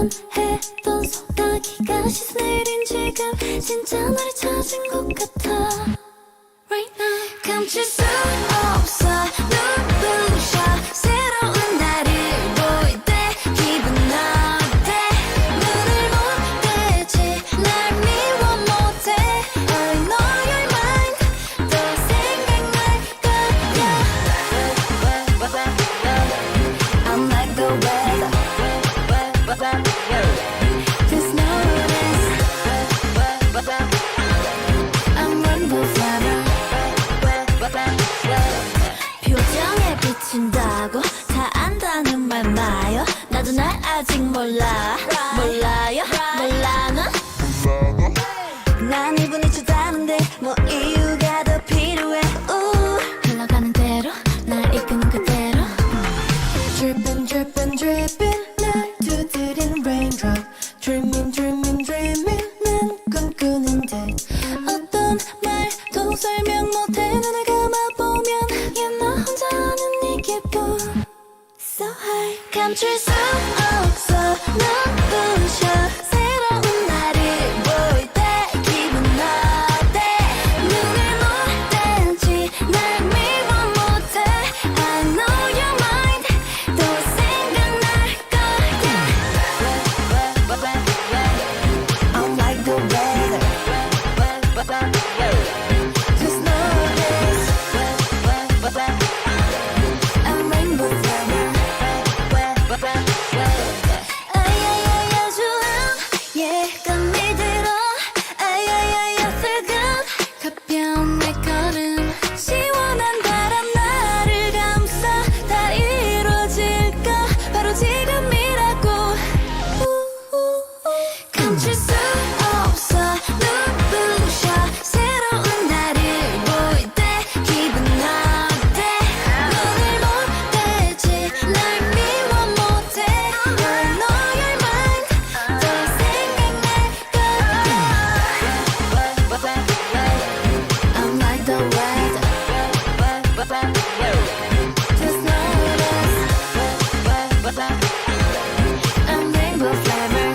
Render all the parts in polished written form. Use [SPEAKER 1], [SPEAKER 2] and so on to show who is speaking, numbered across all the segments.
[SPEAKER 1] 원했던 소나기가 시스내린 지금 진짜 나를 찾은 것 같아 Right now 감출 수 없어 눈부셔 새로운 나를 볼 때 기분 어때 눈을 못 떼지 날 미워 못해 I know you're mine 또 생각날 거야 I'm like the weather Just notice I'm rainbow flower 표정에 비친다고 다 안다는 말 마요 나도 날 아직 몰라 몰라요 몰라 난 이분이 좋다는데 뭐 이유가 더 필요해 흘러가는 대로 날 이끄는 그대로 Dripping dripping dripping 날 두드린 raindrop Dreaming dreaming dreaming 난 꿈꾸는 듯 어떤 말도 설명 못해 눈을 감아보면 Yeah 나 혼자 아는 이 기분 So high 감출 수 없어 눈부셔 새로운 나를 볼 때 기분 어때 눈을 못 떼지 날 미워 못해 I know you're mine 또 생각날 거야 I'm like the weather Just notice I'm rainbow flower 아야야야 좋아 예감이 들어 아야야야 슬금 가벼운 내 걸음 시원한 바람 나를 감싸 다 이루어질까 바로 지금이라고 감출 수 없어 눈부셔 새로운 나를 볼 때 기분 어때 눈을 못 떼지 날 미워 못해 I know you're mine 또 생각날 거야 I'm like the weather Just notice I'm rainbow flavor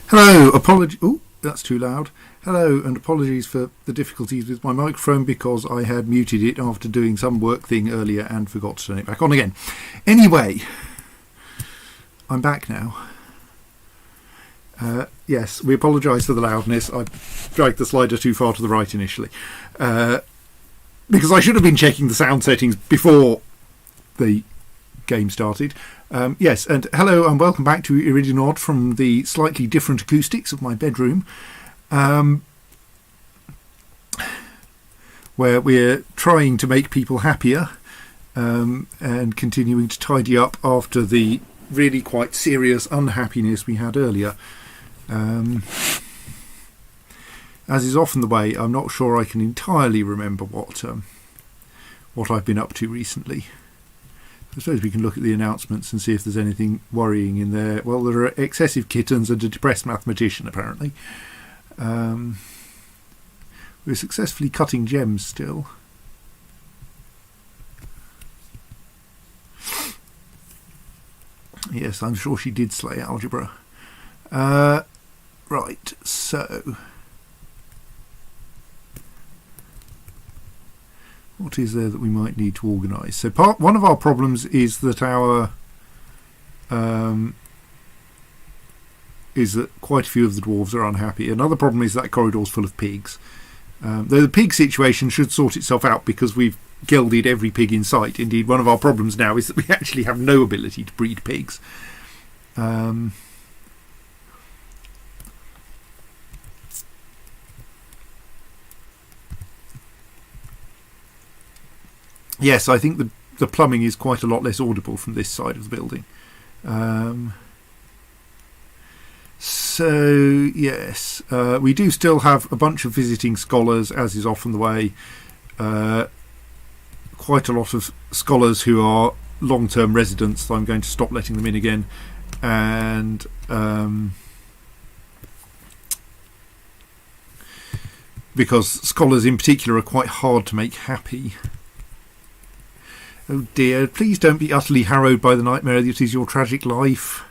[SPEAKER 2] Hello, apology. Oh, that's too loud. Hello, and apologies for the difficulties with my microphone because I had muted it after doing some work thing earlier and forgot to turn it back on again. Anyway, I'm back now. Yes, we apologise for the loudness. I dragged the slider too far to the right initially. Because I should have been checking the sound settings before the game started. Yes, and hello and welcome back to Iridinod from the slightly different acoustics of my bedroom, where we're trying to make people happier and continuing to tidy up after the really quite serious unhappiness we had earlier. As is often the way, I'm not sure I can entirely remember what I've been up to recently. I suppose we can look at the announcements and see if there's anything worrying in there. Well, there are excessive kittens and a depressed mathematician, apparently. We're successfully cutting gems still. Yes, I'm sure she did slay algebra. Right, so... what is there that we might need to organise? So one of our problems is that is that quite a few of the dwarves are unhappy. Another problem is that corridor's full of pigs. Though the pig situation should sort itself out because we've gelded every pig in sight. Indeed, one of our problems now is that we actually have no ability to breed pigs. Yes, I think the plumbing is quite a lot less audible from this side of the building. So, yes, we do still have a bunch of visiting scholars, as is often the way. Quite a lot of scholars who are long-term residents, I'm going to stop letting them in again, and because scholars in particular are quite hard to make happy. Oh dear, please don't be utterly harrowed by the nightmare that is your tragic life.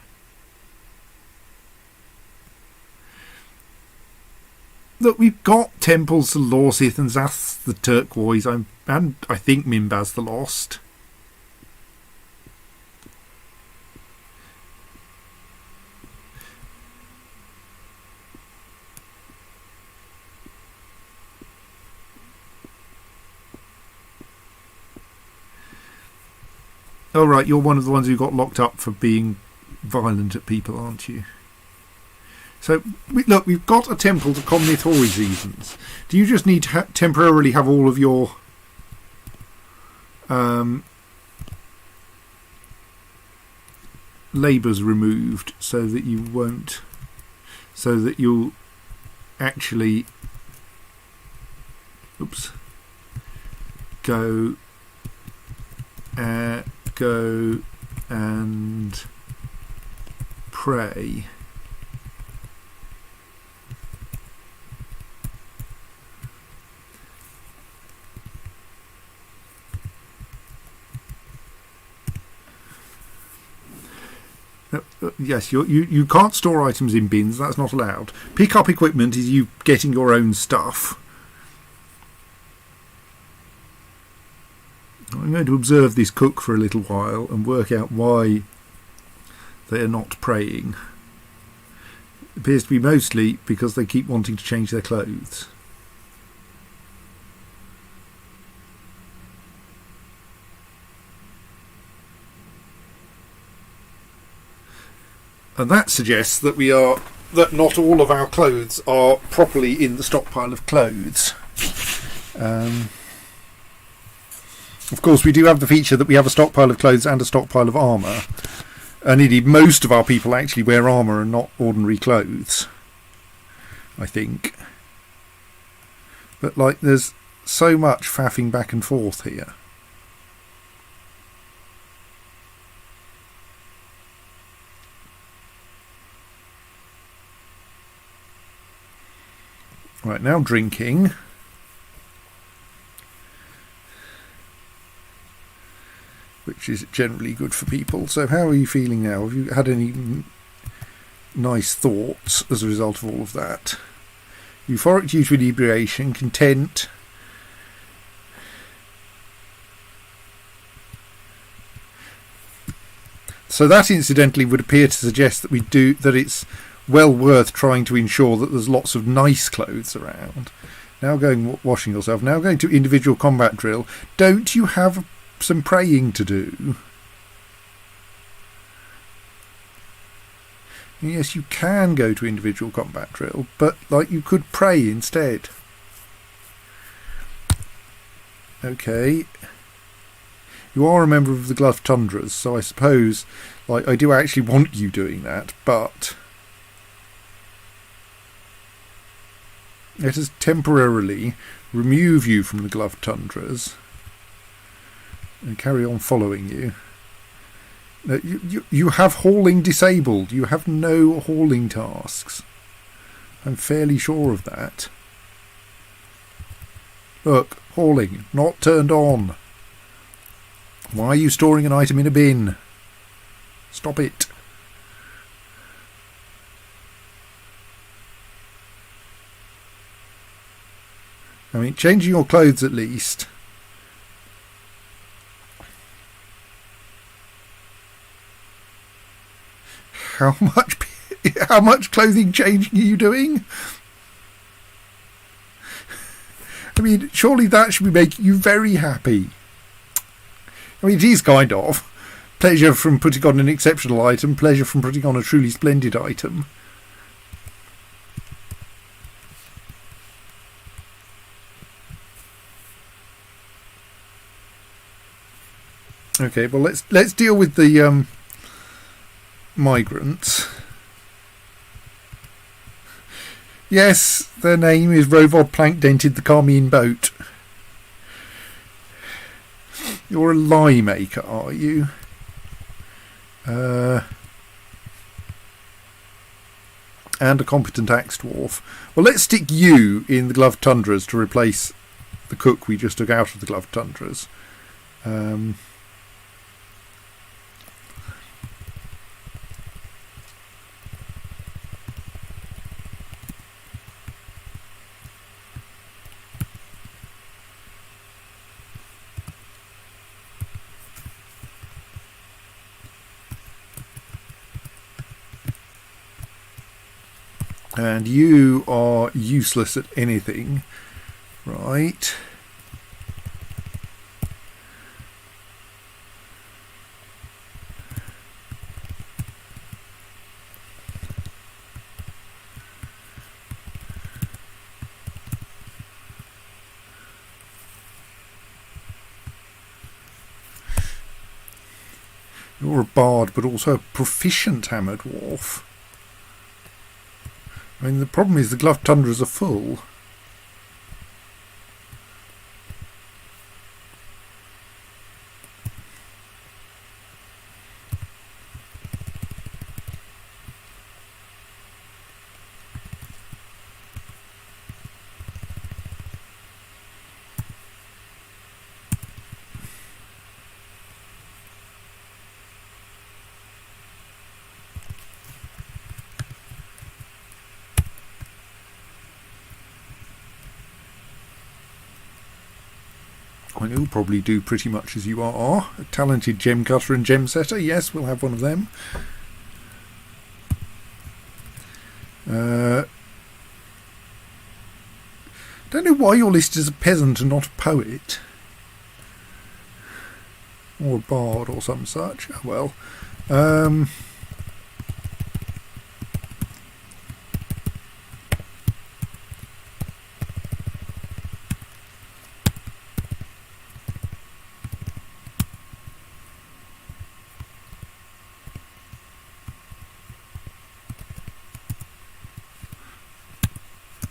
[SPEAKER 2] Look, we've got temples to Lorsith and Zath the Turquoise, and I think Mimbaz the Lost. Oh right, you're one of the ones who got locked up for being violent at people, aren't you? So, look, we've got a temple to Comnith Horizons. Do you just need to temporarily have all of your labours removed so that you won't, so that you'll actually, oops, go and pray. Yes, you can't store items in bins. That's not allowed. Pick up equipment is you getting your own stuff. I'm going to observe this cook for a little while and work out why they are not praying. It appears to be mostly because they keep wanting to change their clothes. And that suggests that that not all of our clothes are properly in the stockpile of clothes. Of course, we do have the feature that we have a stockpile of clothes and a stockpile of armour. And indeed, most of our people actually wear armour and not ordinary clothes, I think. But, like, there's so much faffing back and forth here. Right, now drinking. Which is generally good for people. So how are you feeling now? Have you had any nice thoughts as a result of all of that? Euphoric due to inebriation, content. So that incidentally would appear to suggest that that it's well worth trying to ensure that there's lots of nice clothes around. Now going washing yourself. Now going to individual combat drill. Don't you have some praying to do? Yes, you can go to individual combat drill, but like you could pray instead. Okay. You are a member of the Gloved Tundras, so I suppose like I do actually want you doing that, but let us temporarily remove you from the Gloved Tundras and carry on following you. You have hauling disabled. You have no hauling tasks. I'm fairly sure of that. Look, hauling, not turned on. Why are you storing an item in a bin? Stop it. I mean, changing your clothes at least. How much clothing changing are you doing? I mean, surely that should be making you very happy. I mean, it is kind of. Pleasure from putting on an exceptional item, pleasure from putting on a truly splendid item. Okay, well let's deal with the migrants. Yes, their name is Rovod Plank Dented the Carmine Boat. You're a lie maker, are you? And a competent axe dwarf. Well, let's stick you in the gloved tundras to replace the cook we just took out of the gloved tundras. And you are useless at anything, right? You're a bard, but also a proficient hammer dwarf. I mean, the problem is the gloved tundras are full. I mean, he'll probably do pretty much as you are. A talented gem cutter and gem setter. Yes, we'll have one of them. Don't know why you're listed as a peasant and not a poet. Or a bard or some such. Oh, well.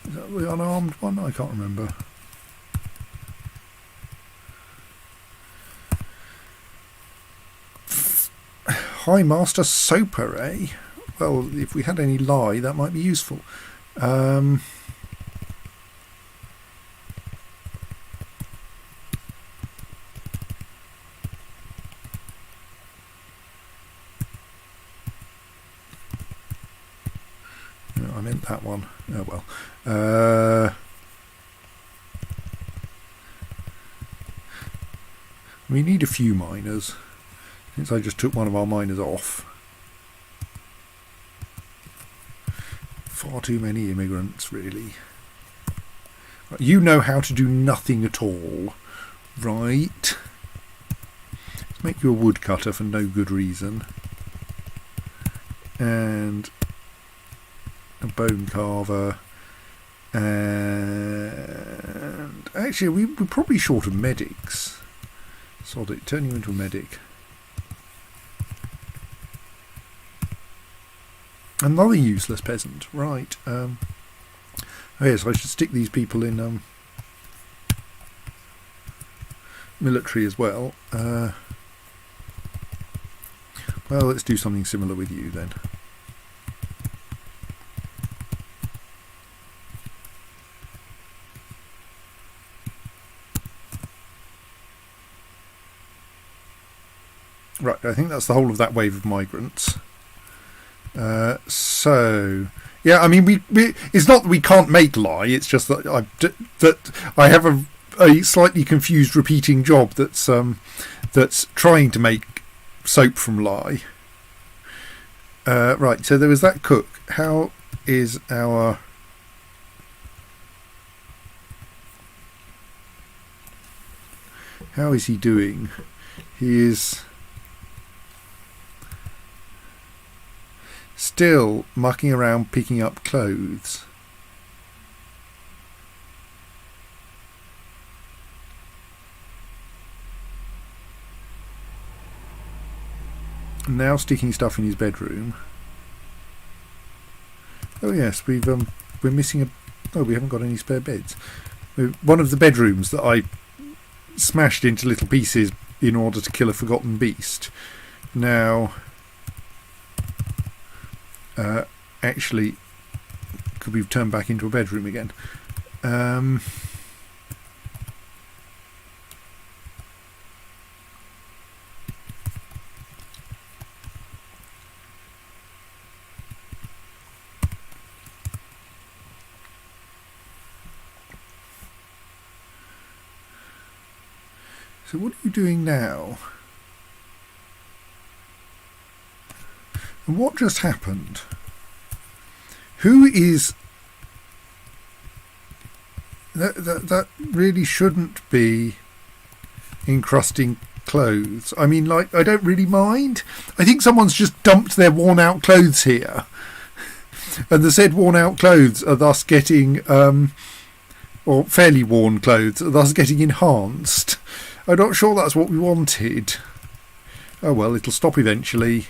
[SPEAKER 2] Is that the unarmed one? I can't remember. High Master Soper, eh? Well, if we had any lye, that might be useful. No, I meant that one. Oh well. We need a few miners, since I just took one of our miners off. Far too many immigrants, really. Right, you know how to do nothing at all, right? Let's make you a woodcutter for no good reason. And a bone carver. And actually, we're probably short of medics. Sod it, turn you into a medic. Another useless peasant, right. Oh yes, I should stick these people in military as well. Well, let's do something similar with you then. Right, I think that's the whole of that wave of migrants. So, yeah, I mean, we it's not that we can't make lye. It's just that I have a slightly confused repeating job that's trying to make soap from lye. Right, so there was that cook. How is our... How is he doing? He is... still mucking around picking up clothes. Now sticking stuff in his bedroom. Oh yes, we're missing a... Oh, we haven't got any spare beds. One of the bedrooms that I smashed into little pieces in order to kill a forgotten beast. Now... actually could be turned back into a bedroom again. So what are you doing now? And what just happened? Who is... That really shouldn't be encrusting clothes. I mean, like, I don't really mind. I think someone's just dumped their worn out clothes here. And the said worn out clothes are thus getting... or fairly worn clothes are thus getting enhanced. I'm not sure that's what we wanted. Oh well, it'll stop eventually.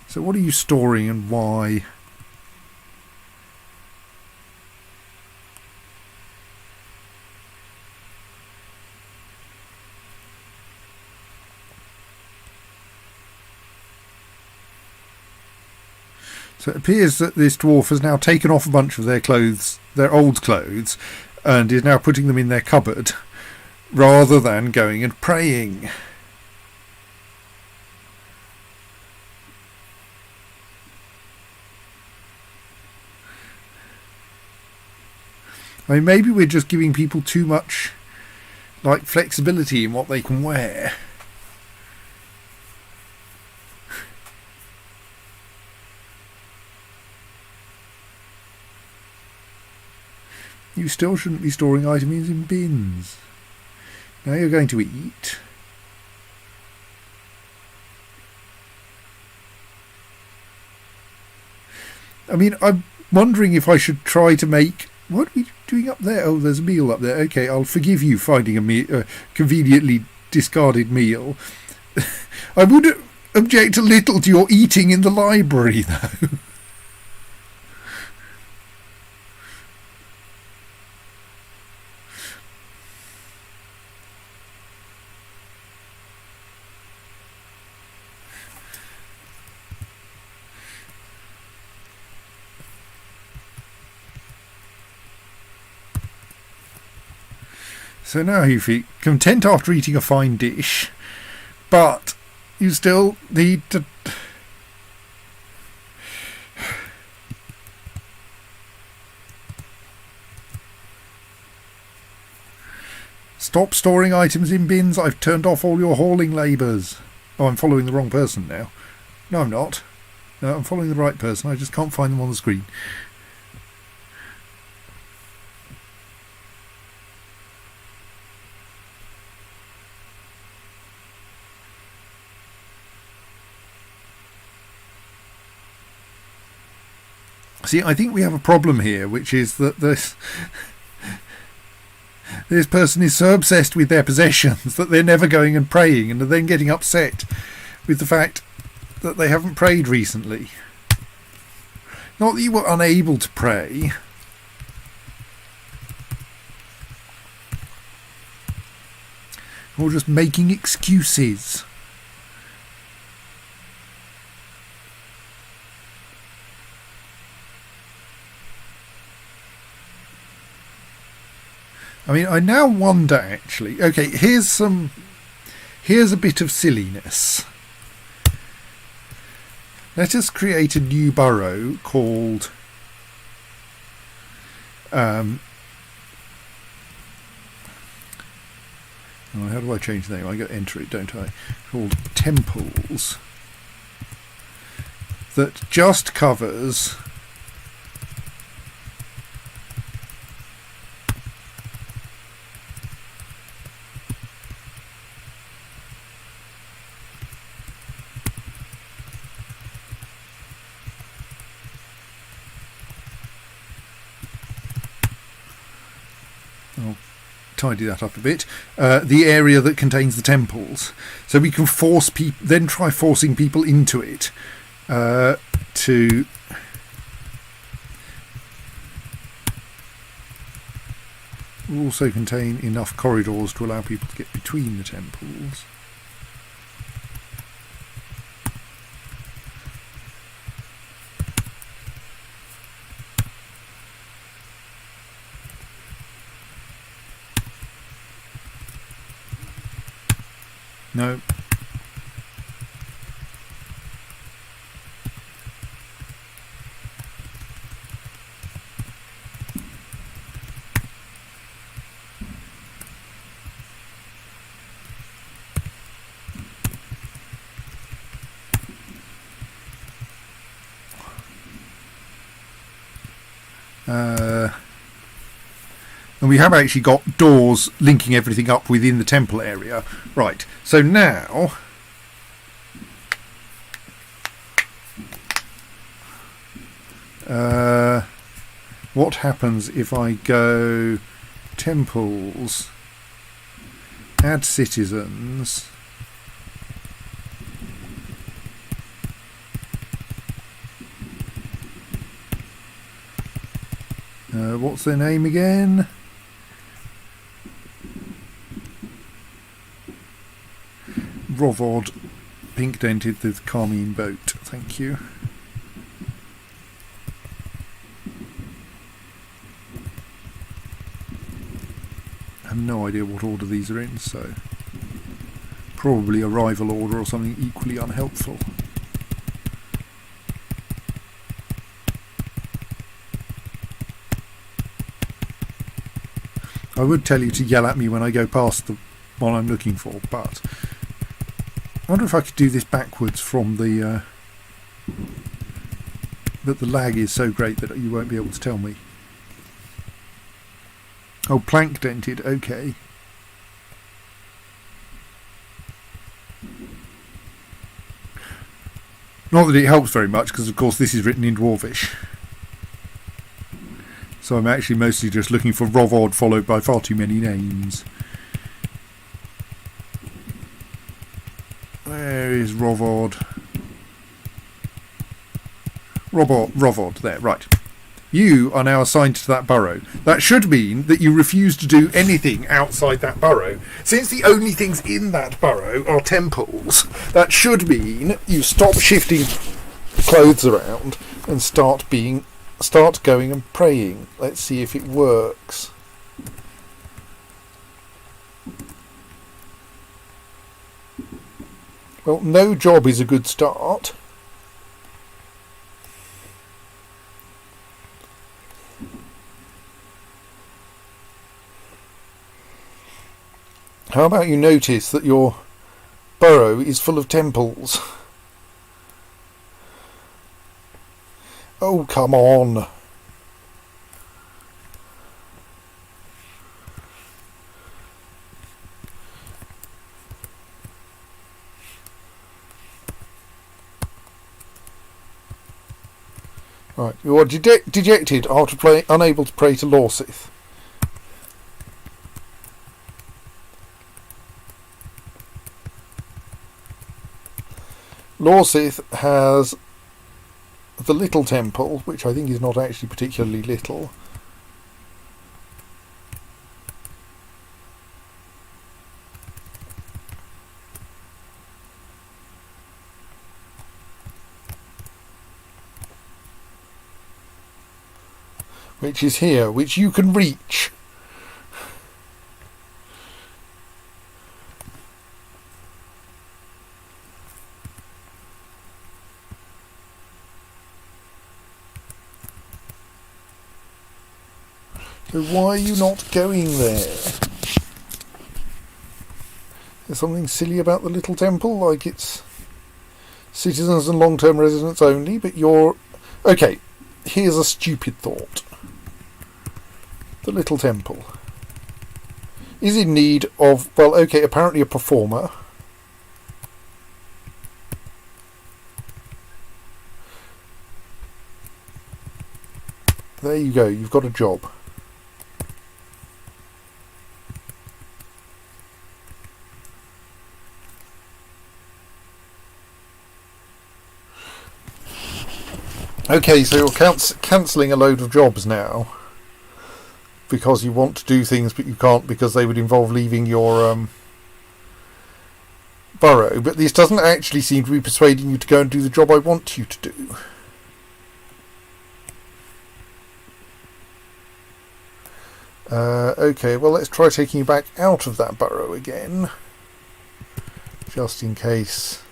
[SPEAKER 2] So what are you storing and why? So it appears that this dwarf has now taken off a bunch of their clothes, their old clothes, and is now putting them in their cupboard, rather than going and praying. I mean, maybe we're just giving people too much, like, flexibility in what they can wear. You still shouldn't be storing items in bins. Now you're going to eat. I mean, I'm wondering if I should try to make... What are we doing up there? Oh, there's a meal up there. Okay, I'll forgive you finding a conveniently discarded meal. I would object a little to your eating in the library, though. So now you feel content after eating a fine dish, but you still need to... Stop storing items in bins. I've turned off all your hauling labours. Oh, I'm following the wrong person now. No, I'm not. No, I'm following the right person. I just can't find them on the screen. See, I think we have a problem here, which is that this person is so obsessed with their possessions that they're never going and praying, and are then getting upset with the fact that they haven't prayed recently. Not that you were unable to pray. Or just making excuses. I mean, I now wonder, actually... Okay, here's a bit of silliness. Let us create a new burrow called... how do I change the name? I got to enter it, don't I? Called Temples. That just covers... I'll tidy that up a bit. The area that contains the temples, so we can force people, then try forcing people into it to also contain enough corridors to allow people to get between the temples. No. And we have actually got doors linking everything up within the temple area. Right, so now what happens if I go temples, add citizens, what's their name again? Rovod, pink dented with carmine boat, thank you. I have no idea what order these are in, so probably a rival order or something equally unhelpful. I would tell you to yell at me when I go past the one I'm looking for, but I wonder if I could do this backwards from the but the lag is so great that you won't be able to tell me. Oh, plank dented, okay. Not that it helps very much, because of course this is written in Dwarvish. So I'm actually mostly just looking for Rovod followed by far too many names. Where is Rovod? Rovod, there, right. You are now assigned to that burrow. That should mean that you refuse to do anything outside that burrow. Since the only things in that burrow are temples, that should mean you stop shifting clothes around and start going and praying. Let's see if it works. Well, no job is a good start. How about you notice that your burrow is full of temples? Oh, come on. Right, you are dejected after unable to pray to Lorsith. Lorsith has the little temple, which I think is not actually particularly little. Which is here, which you can reach. So why are you not going there? There's something silly about the little temple, like it's citizens and long-term residents only, but you're... Okay, here's a stupid thought. The little temple is in need of, well, okay, apparently a performer. There you go, you've got a job. Okay, so you're cancelling a load of jobs now because you want to do things but you can't because they would involve leaving your burrow. But this doesn't actually seem to be persuading you to go and do the job I want you to do. Okay, well, let's try taking you back out of that burrow again. just in case.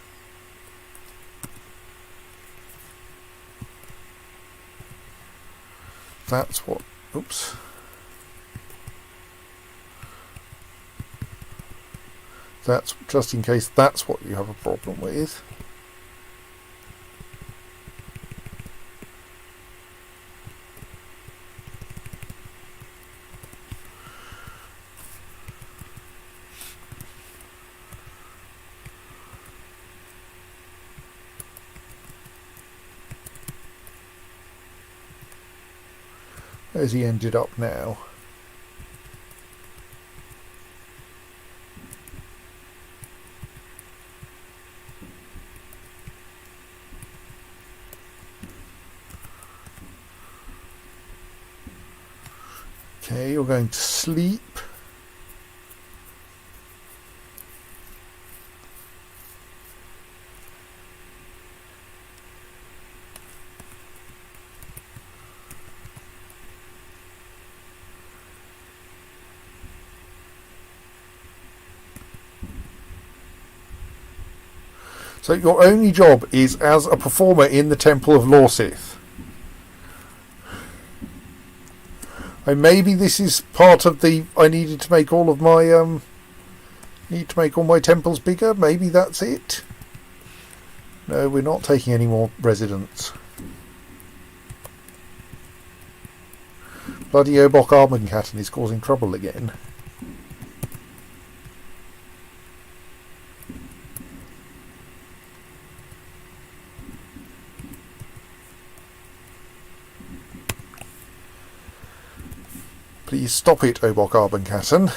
[SPEAKER 2] That's what, oops. That's just in case that's what you have a problem with. Where's he ended up now? Okay, you're going to sleep. So your only job is as a performer in the Temple of Lorsith. And maybe this is part of the... I needed to make all of my... need to make all my temples bigger. Maybe that's it. No, we're not taking any more residents. Bloody Obok Armencatten is causing trouble again. Please stop it, Obok Armencatten.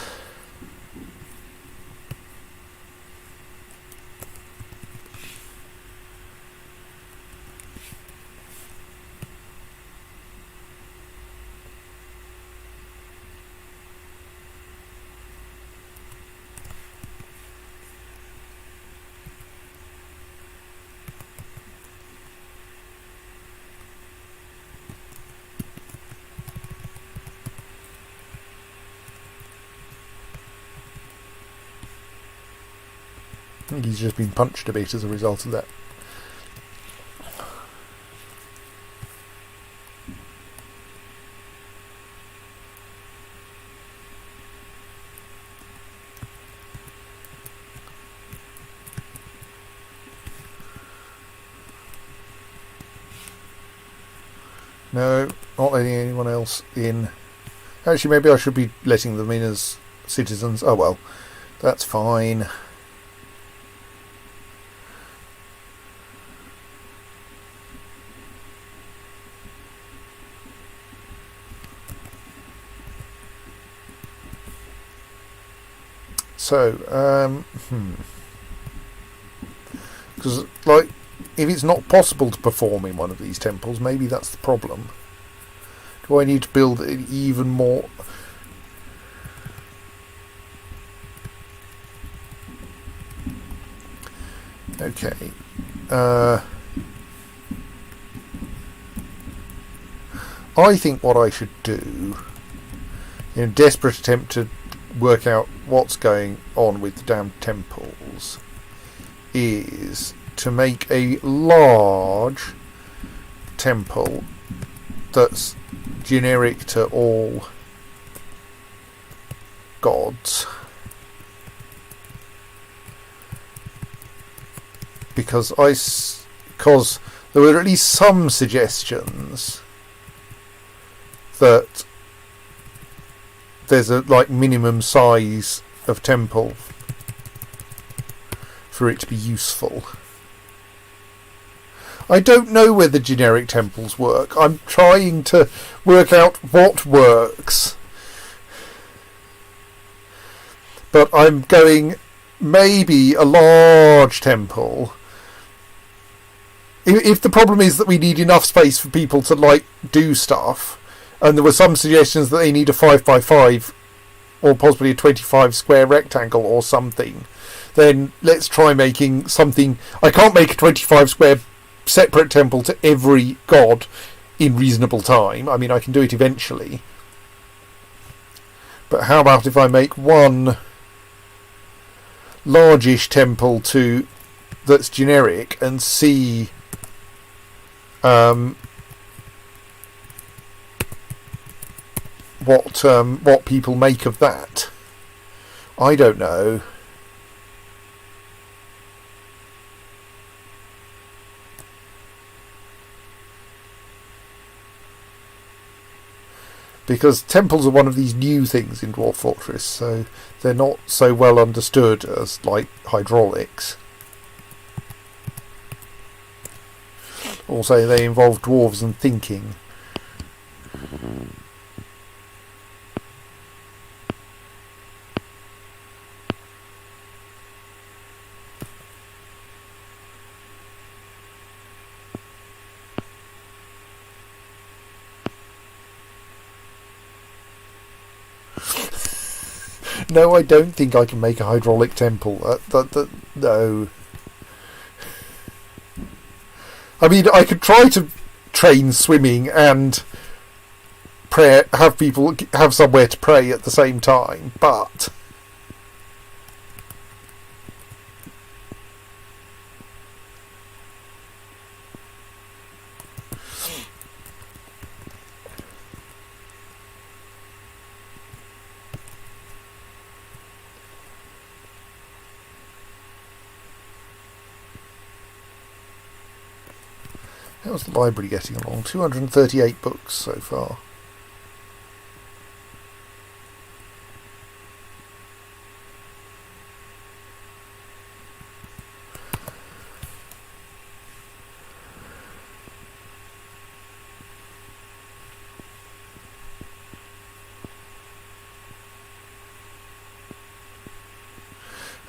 [SPEAKER 2] I think he's just been punched a bit as a result of that. No, not letting anyone else in. Actually, maybe I should be letting them in as citizens. Oh well, that's fine. So, because, like, if it's not possible to perform in one of these temples, maybe that's the problem. Do I need to build it even more? Okay. I think what I should do, in a desperate attempt to work out what's going on with the damn temples, is to make a large temple that's generic to all gods, because there were at least some suggestions that there's a minimum size of temple for it to be useful. I don't know whether generic temples work. I'm trying to work out what works. But I'm going, maybe a large temple. If the problem is that we need enough space for people to do stuff, and there were some suggestions that they need a 5x5 or possibly a 25 square rectangle or something, then let's try making something. I can't make a 25 square separate temple to every god in reasonable time. I mean, I can do it eventually. But how about if I make one largish temple to that's generic and see what people make of that. I don't know. Because temples are one of these new things in Dwarf Fortress, so they're not so well understood as like hydraulics. Also, they involve dwarves and thinking. No, I don't think I can make a hydraulic temple. No. I mean, I could try to train swimming and pray, have people have somewhere to pray at the same time, but how's the library getting along? 238 books so far.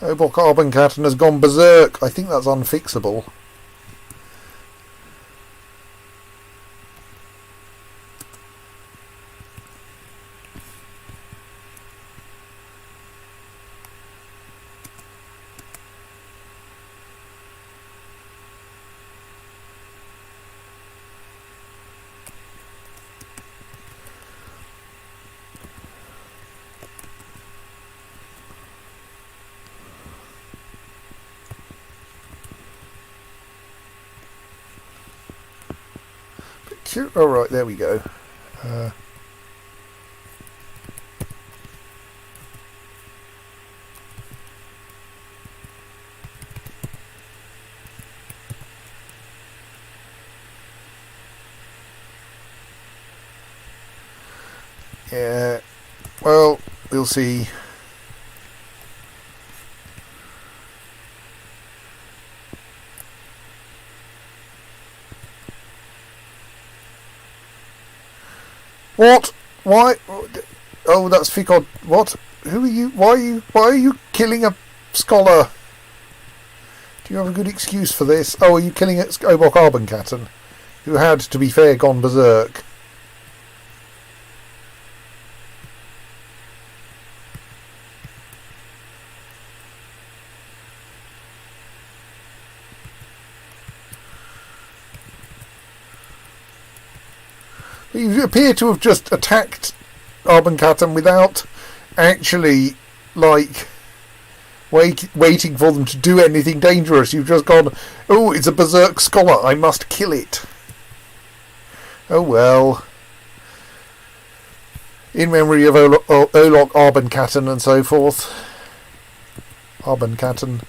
[SPEAKER 2] Obok Arbencatten has gone berserk. I think that's unfixable. Oh, right, there we go. Yeah, well, we'll see. What? Why? Oh, that's Ficod. What? Who are you? Why are you killing a scholar? Do you have a good excuse for this? Oh, are you killing Obok Arbencatten, who had, to be fair, gone berserk? You appear to have just attacked Arbencatten without actually, like, waiting for them to do anything dangerous. You've just gone, oh, it's a berserk scholar, I must kill it. Oh well. In memory of Olok Arbencatten and so forth. Arbencatten.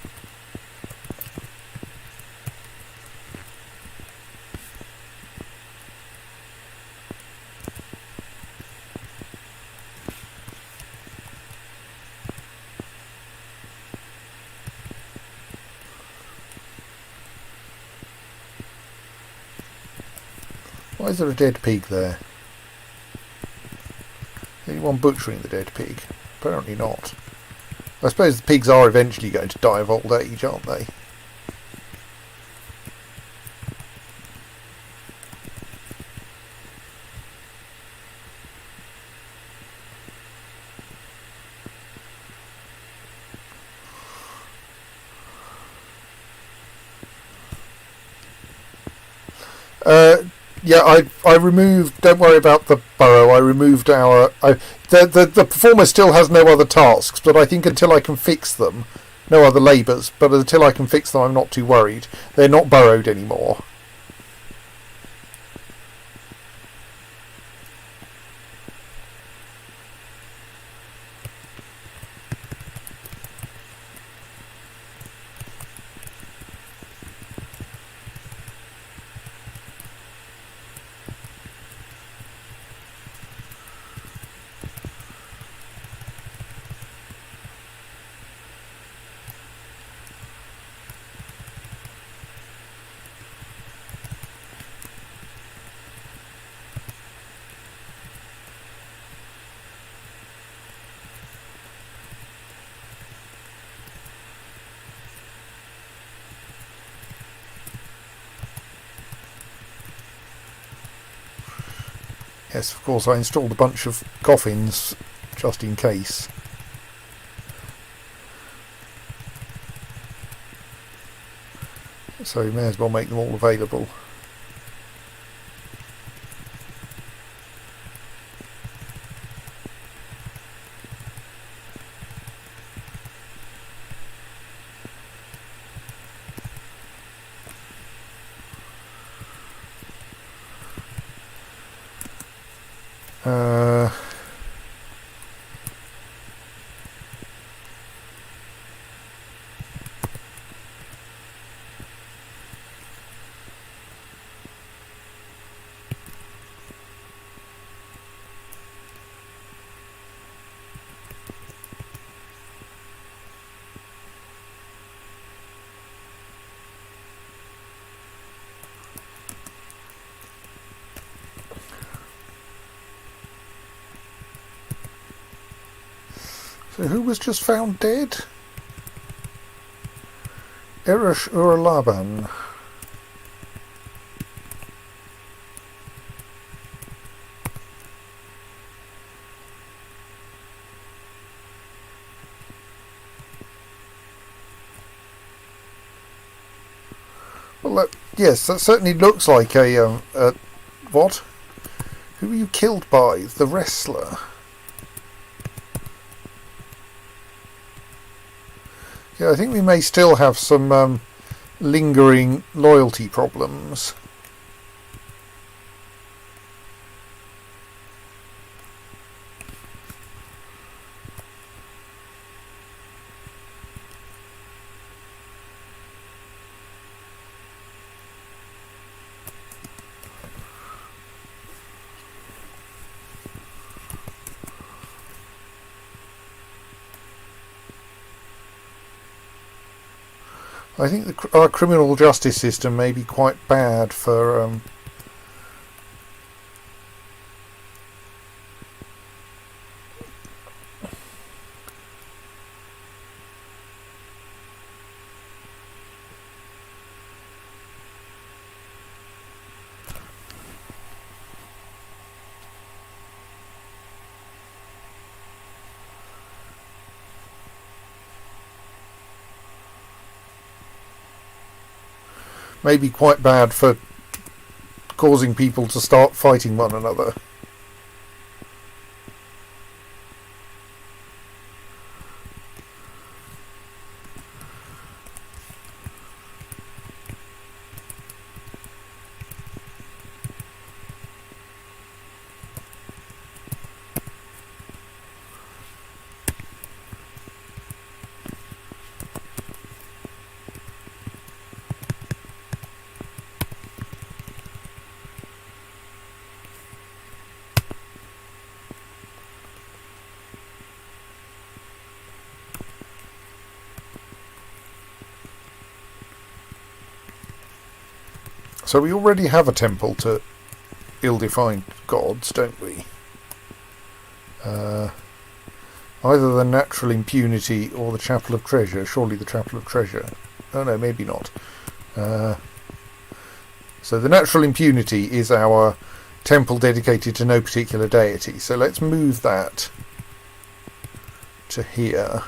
[SPEAKER 2] Why is there a dead pig there? Anyone butchering the dead pig? Apparently not. I suppose the pigs are eventually going to die of old age, aren't they? Yeah, I removed. Don't worry about the burrow. I removed our. The performer still has no other tasks, but I think until I can fix them, no other labours, but until I can fix them I'm not too worried. They're not burrowed anymore. Yes, of course, I installed a bunch of coffins just in case. So you may as well make them all available. So who was just found dead? Erush Laban. Well, yes, that certainly looks like a what? Who were you killed by? The wrestler. Yeah, I think we may still have some lingering loyalty problems. I think our criminal justice system may be quite bad for maybe quite bad for causing people to start fighting one another. So we already have a temple to ill-defined gods, don't we? Either the Natural Impunity or the Chapel of Treasure. Surely the Chapel of Treasure. Oh no, maybe not. So the Natural Impunity is our temple dedicated to no particular deity. So let's move that to here.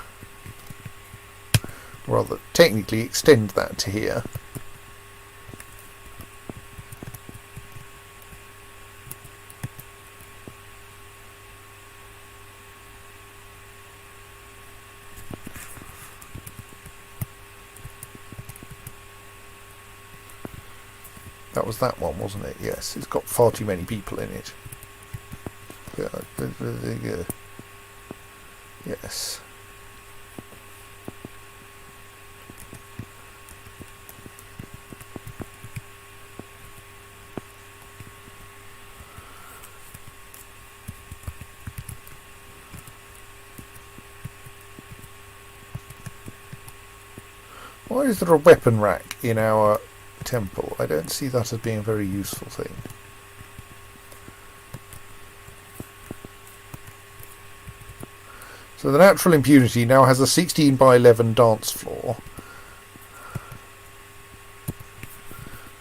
[SPEAKER 2] Rather, technically extend that to here. That was that one, wasn't it? Yes, it's got far too many people in it. Yeah. Yes. Why is there a weapon rack in our temple? I don't see that as being a very useful thing. So the Natural Impunity now has a 16 by 11 dance floor.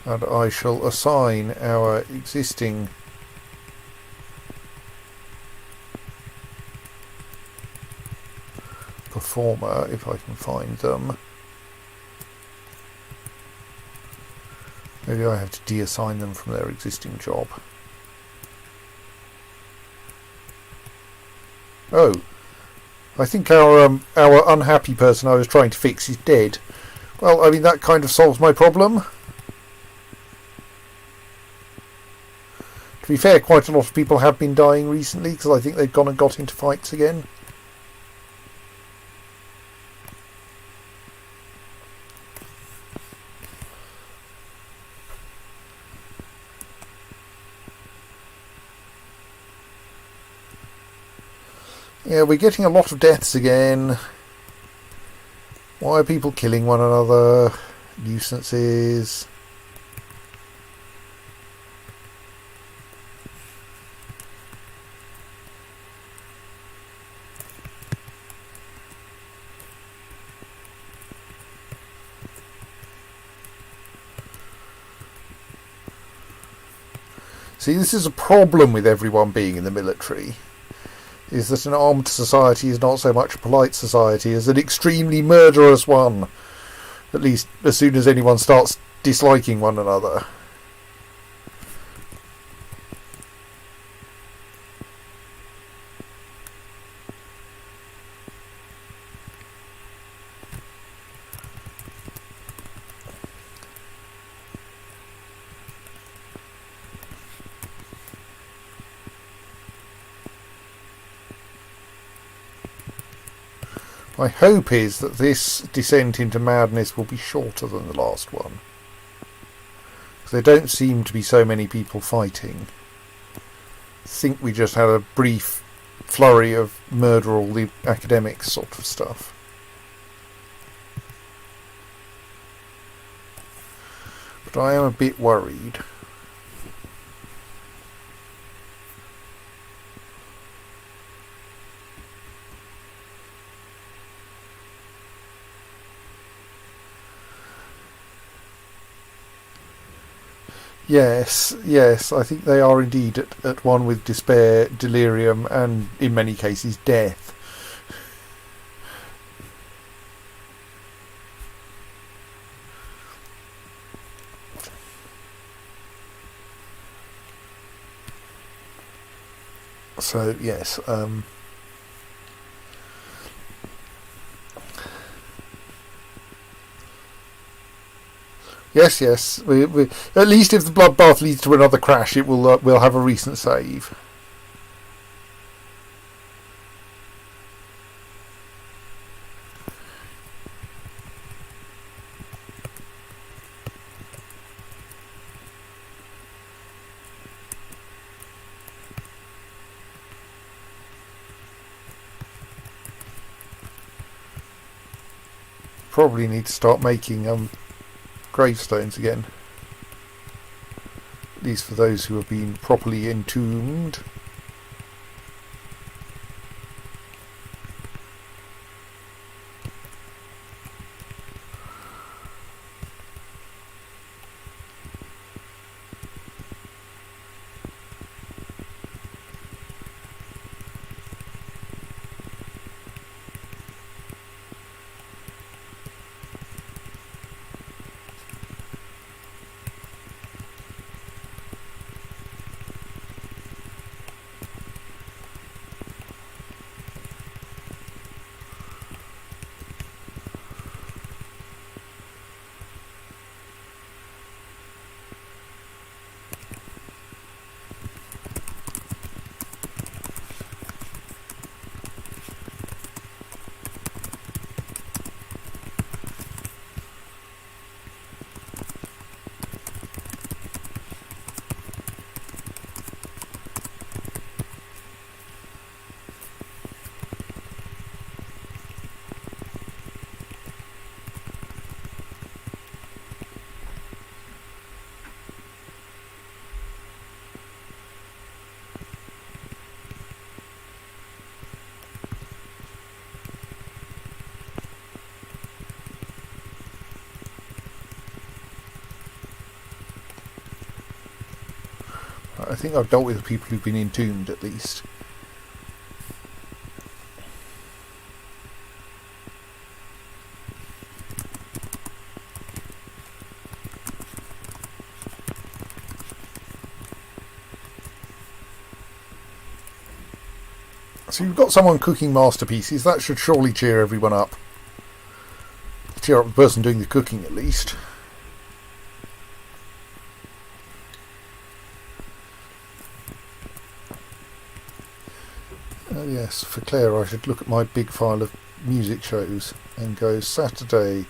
[SPEAKER 2] And I shall assign our existing performer, if I can find them. Maybe I have to deassign them from their existing job. Oh, I think our unhappy person I was trying to fix is dead. Well, I mean, that kind of solves my problem. To be fair, quite a lot of people have been dying recently because I think they've gone and got into fights again. Yeah, we're getting a lot of deaths again. Why are people killing one another? Nuisances. See, this is a problem with everyone being in the military. Is that an armed society is not so much a polite society as an extremely murderous one. At least as soon as anyone starts disliking one another. My hope is that this descent into madness will be shorter than the last one. Because there don't seem to be so many people fighting. I think we just had a brief flurry of murder all the academics sort of stuff. But I am a bit worried. Yes, I think they are indeed at one with despair, delirium, and in many cases death. So, yes, Yes. We at least if the bloodbath leads to another crash, it will. We'll have a recent save. Probably need to start making gravestones again. At least for those who have been properly entombed. I think I've dealt with the people who've been entombed at least. So you've got someone cooking masterpieces. That should surely cheer everyone up. Cheer up the person doing the cooking at least. Oh yes, for Claire I should look at my big file of music shows and go Saturday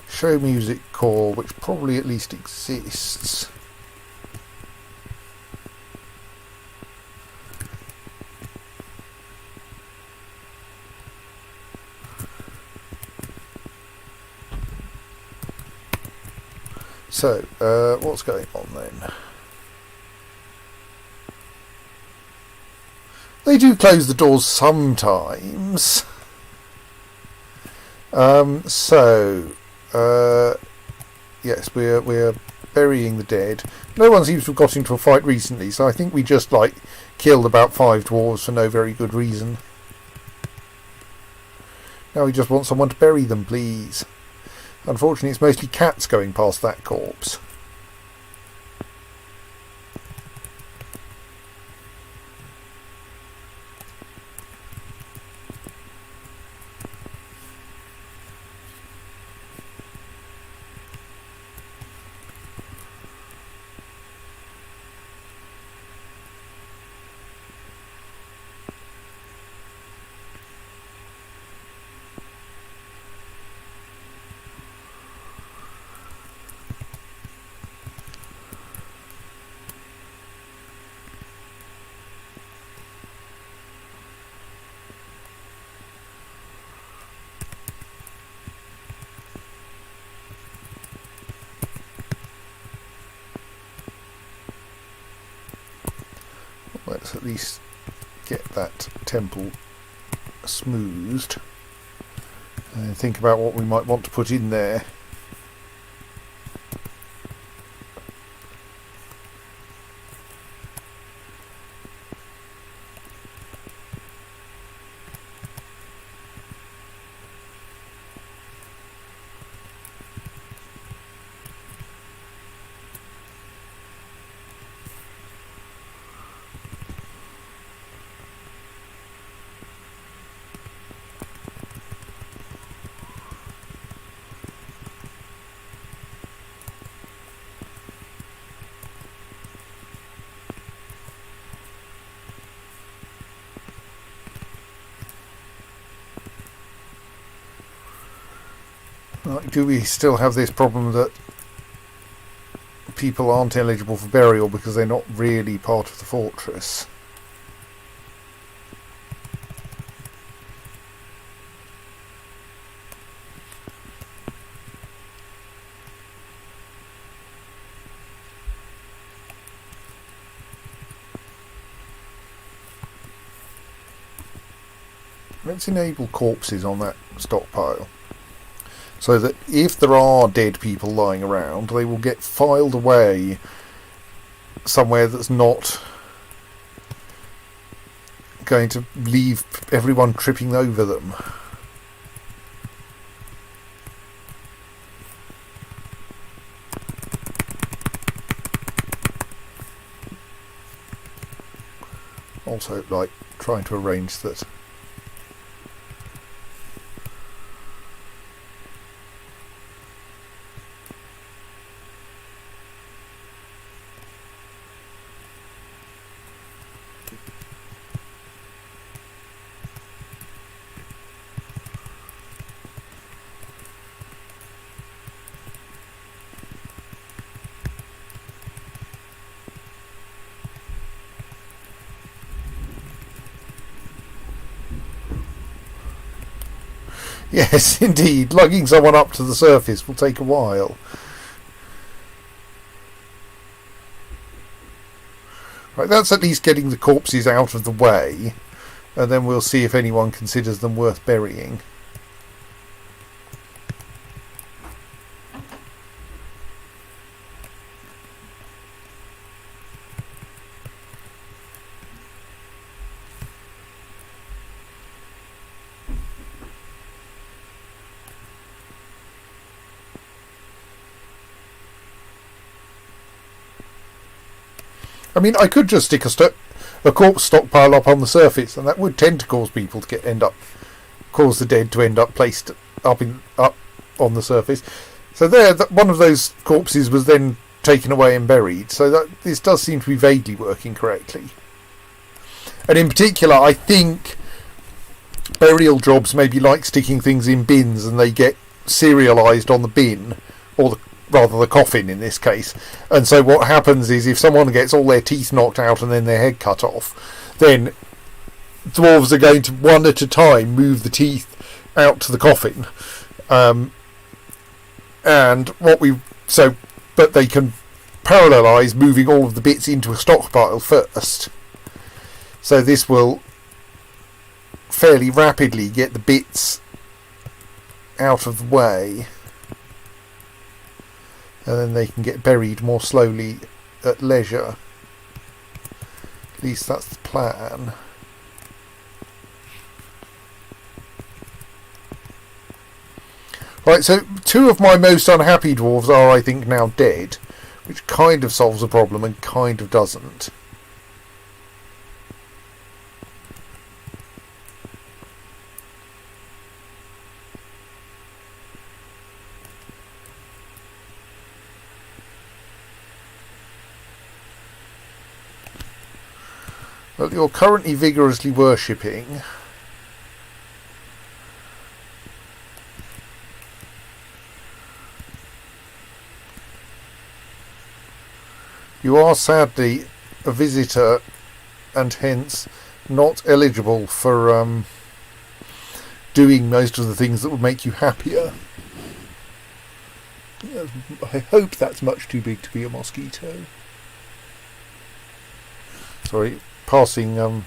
[SPEAKER 2] show music core, which probably at least exists. So, what's going on then? They do close the doors sometimes. Yes, we're burying the dead. No one seems to have got into a fight recently, so I think we just killed about 5 dwarves for no very good reason. Now we just want someone to bury them, please. Unfortunately, it's mostly cats going past that corpse. Let's at least get that temple smoothed and think about what we might want to put in there. Do we still have this problem that people aren't eligible for burial because they're not really part of the fortress? Let's enable corpses on that stockpile, so that if there are dead people lying around, they will get filed away somewhere that's not going to leave everyone tripping over them. Also, trying to arrange that Yes, indeed. Lugging someone up to the surface will take a while. Right, that's at least getting the corpses out of the way, and then we'll see if anyone considers them worth burying.
[SPEAKER 3] I mean, I could just stick a corpse stockpile up on the surface, and that would tend to cause people to cause the dead to end up placed up on the surface. So there, one of those corpses was then taken away and buried. So that this does seem to be vaguely working correctly. And in particular, I think burial jobs may be like sticking things in bins, and they get serialised on the bin, or rather the coffin in this case. And so what happens is, if someone gets all their teeth knocked out and then their head cut off, then dwarves are going to, one at a time, move the teeth out to the coffin. But they can parallelise moving all of the bits into a stockpile first. So this will fairly rapidly get the bits out of the way, and then they can get buried more slowly at leisure. At least that's the plan. Right, so 2 of my most unhappy dwarves are, I think, now dead, which kind of solves the problem and kind of doesn't. Well, you're currently vigorously worshipping. You are sadly a visitor, and hence not eligible for doing most of the things that would make you happier. I hope that's much too big to be a mosquito. Sorry, passing.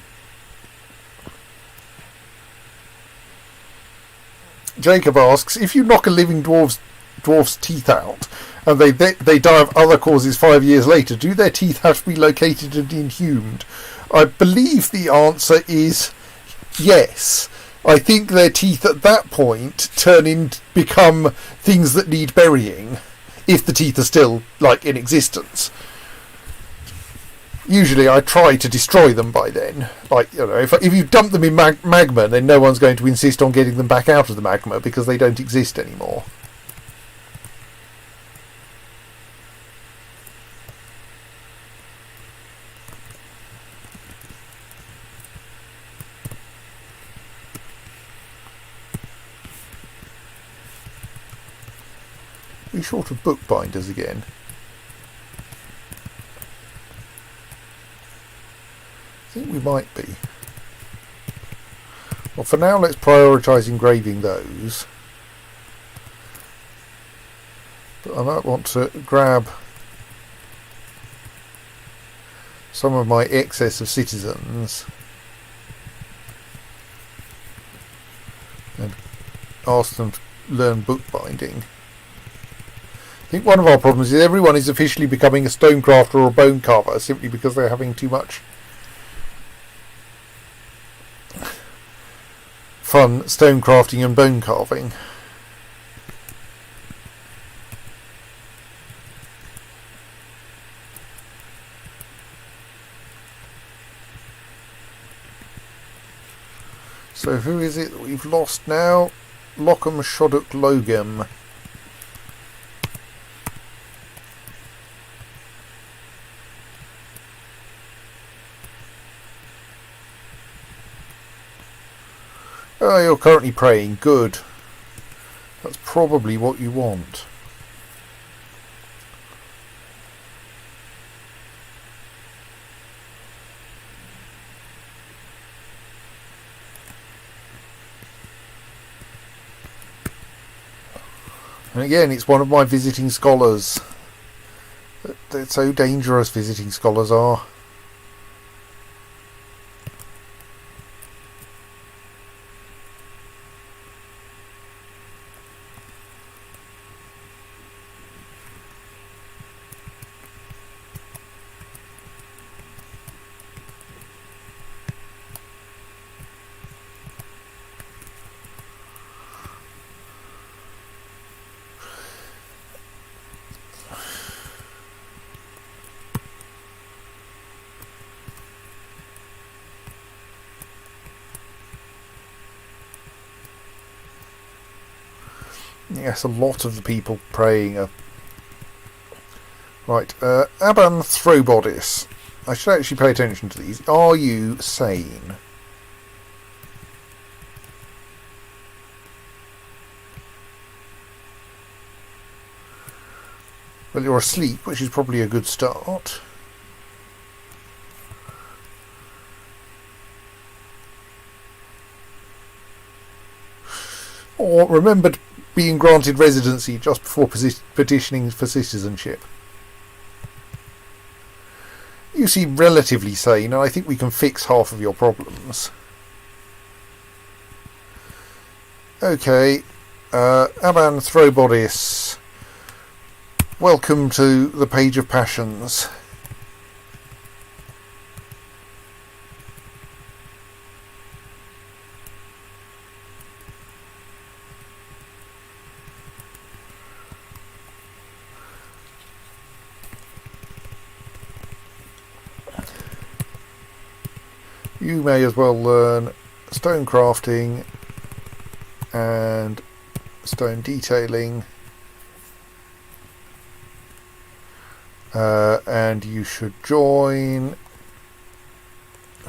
[SPEAKER 3] Jacob asks, if you knock a living dwarf's teeth out, and they die of other causes 5 years later, do their teeth have to be located and inhumed? I believe the answer is yes. I think their teeth at that point become things that need burying, if the teeth are still in existence. Usually I try to destroy them by then. If you dump them in magma, then no one's going to insist on getting them back out of the magma because they don't exist anymore. We're short of bookbinders again. I think we might be. Well, for now, let's prioritise engraving those. But I might want to grab some of my excess of citizens and ask them to learn bookbinding. I think one of our problems is everyone is officially becoming a stonecrafter or a bone carver simply because they're having too much fun stonecrafting and bone carving. So who is it that we've lost now? Lockham Shoddock Logam. Oh, you're currently praying. Good. That's probably what you want. And again, it's one of my visiting scholars. They're so dangerous, visiting scholars are. Yes, a lot of the people praying are... Right, Aban Throwbodice. I should actually pay attention to these. Are you sane? Well, you're asleep, which is probably a good start. Or remembered being granted residency just before petitioning for citizenship. You seem relatively sane, and I think we can fix half of your problems. Okay, Aban Throwbodice. Welcome to the Page of Passions. You may as well learn stone crafting and stone detailing. And you should join...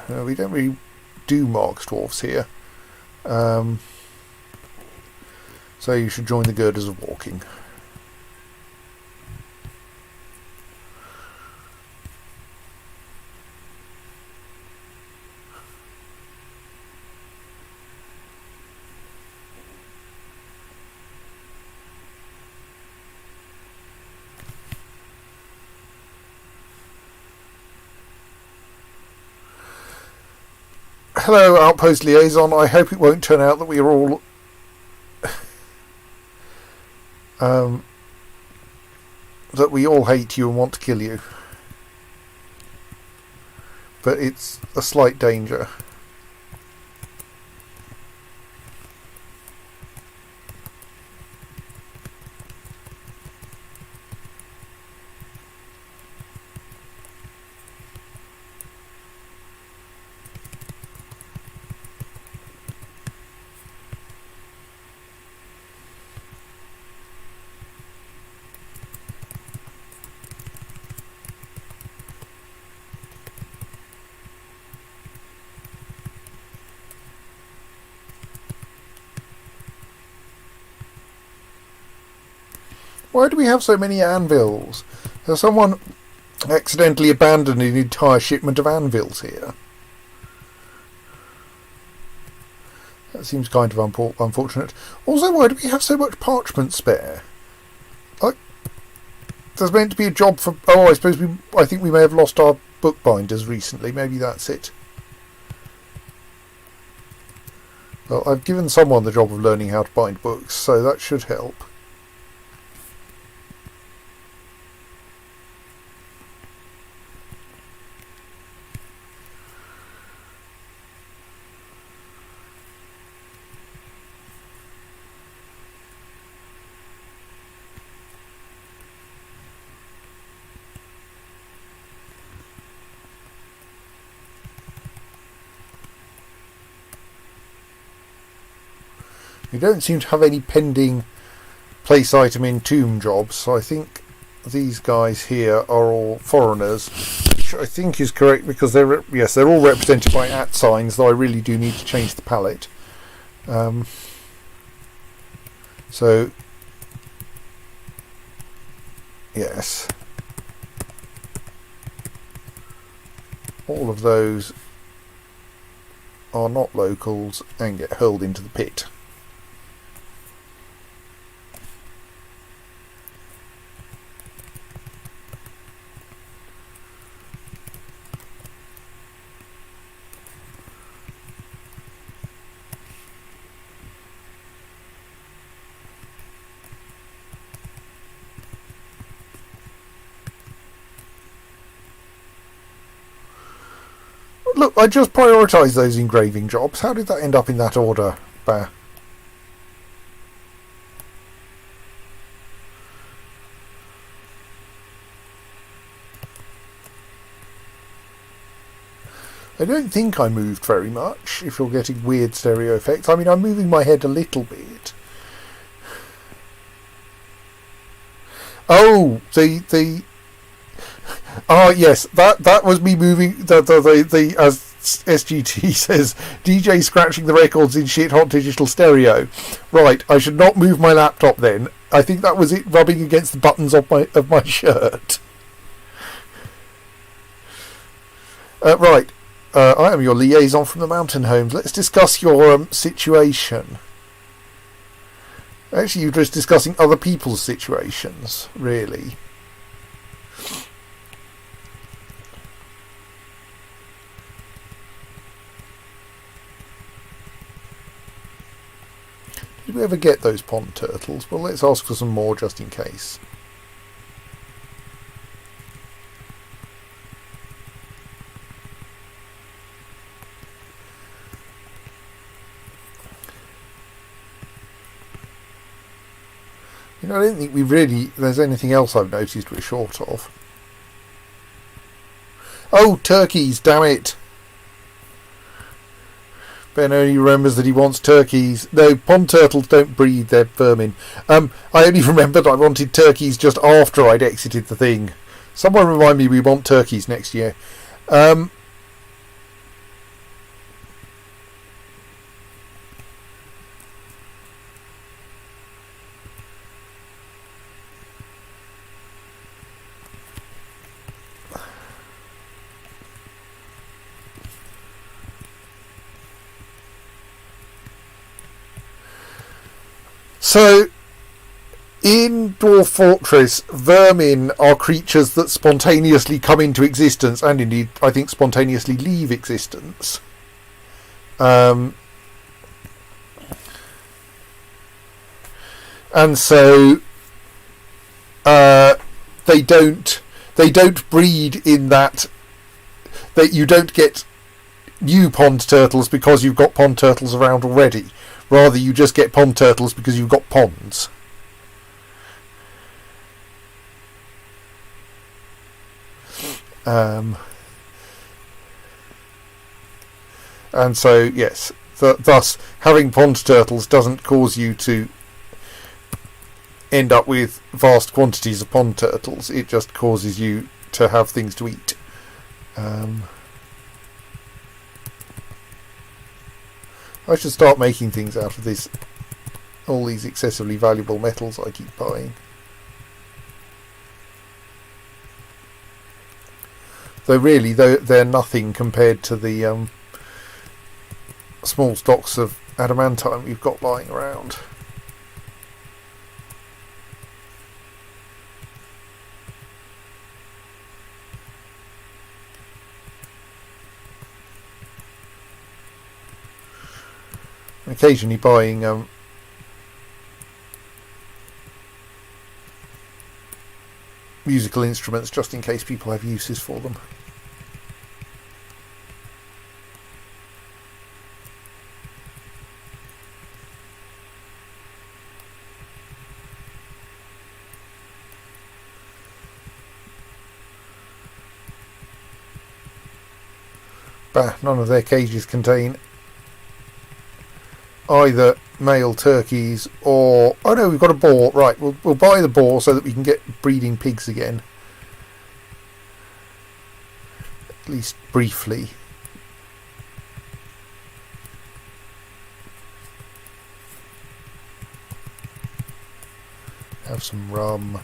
[SPEAKER 3] we don't really do Marks Dwarfs here. So you should join the Girders of Walking. Hello, Outpost Liaison. I hope it won't turn out that we are all... that we all hate you and want to kill you. But it's a slight danger. Why do we have so many anvils? Has someone accidentally abandoned an entire shipment of anvils here? That seems kind of unfortunate. Also, why do we have so much parchment spare? There's meant to be a job for... Oh, I think we may have lost our bookbinders recently. Maybe that's it. Well, I've given someone the job of learning how to bind books, so that should help. We don't seem to have any pending place item in tomb jobs, so I think these guys here are all foreigners, which I think is correct because they're all represented by @ signs, though I really do need to change the palette. So yes, all of those are not locals and get hurled into the pit. Look, I just prioritised those engraving jobs. How did that end up in that order, Bear? I don't think I moved very much, if you're getting weird stereo effects. I mean, I'm moving my head a little bit. the oh yes, that was me moving the as SGT says, DJ scratching the records in shit hot digital stereo. Right, I should not move my laptop then. I think that was it rubbing against the buttons of my shirt. Right, I am your liaison from the mountain homes. Let's discuss your situation. Actually, you're just discussing other people's situations, really. Did we ever get those pond turtles? Well, let's ask for some more just in case. You know, I don't think there's anything else I've noticed we're short of. Oh, turkeys, damn it! Ben only remembers that he wants turkeys. No, pond turtles don't breed, they're vermin. I only remembered I wanted turkeys just after I'd exited the thing. Someone remind me we want turkeys next year. So, in Dwarf Fortress, vermin are creatures that spontaneously come into existence, and indeed, I think, spontaneously leave existence. And so, they don't breed in that you don't get new pond turtles because you've got pond turtles around already. Rather, you just get pond turtles because you've got ponds. And so, yes, thus having pond turtles doesn't cause you to end up with vast quantities of pond turtles. It just causes you to have things to eat. I should start making things out of all these excessively valuable metals I keep buying. Though really, they're nothing compared to the small stocks of adamantine we've got lying around. Occasionally buying musical instruments just in case people have uses for them. Bah, none of their cages contain either male turkeys or... Oh no, we've got a boar. Right, we'll buy the boar so that we can get breeding pigs again. At least briefly. Have some rum.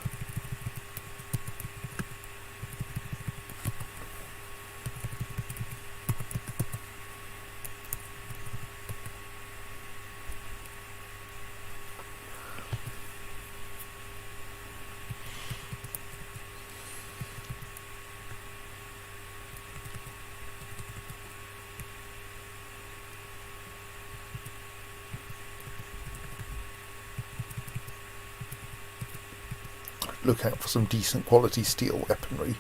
[SPEAKER 3] Look out for some decent quality steel weaponry.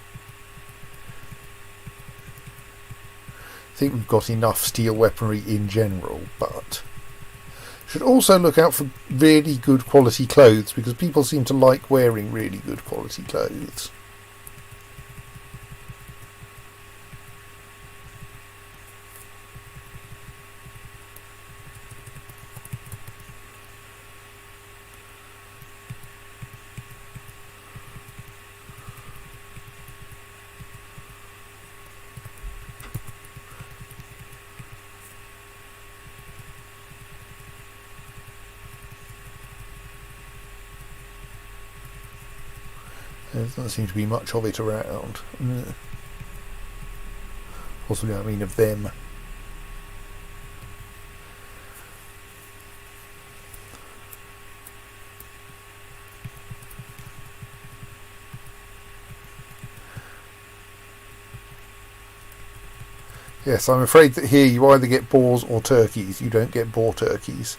[SPEAKER 3] I think we've got enough steel weaponry in general, but should also look out for really good quality clothes, because people seem to like wearing really good quality clothes. There doesn't seem to be much of it around. Possibly, I mean, of them. Yes, I'm afraid that here you either get boars or turkeys. You don't get boar turkeys.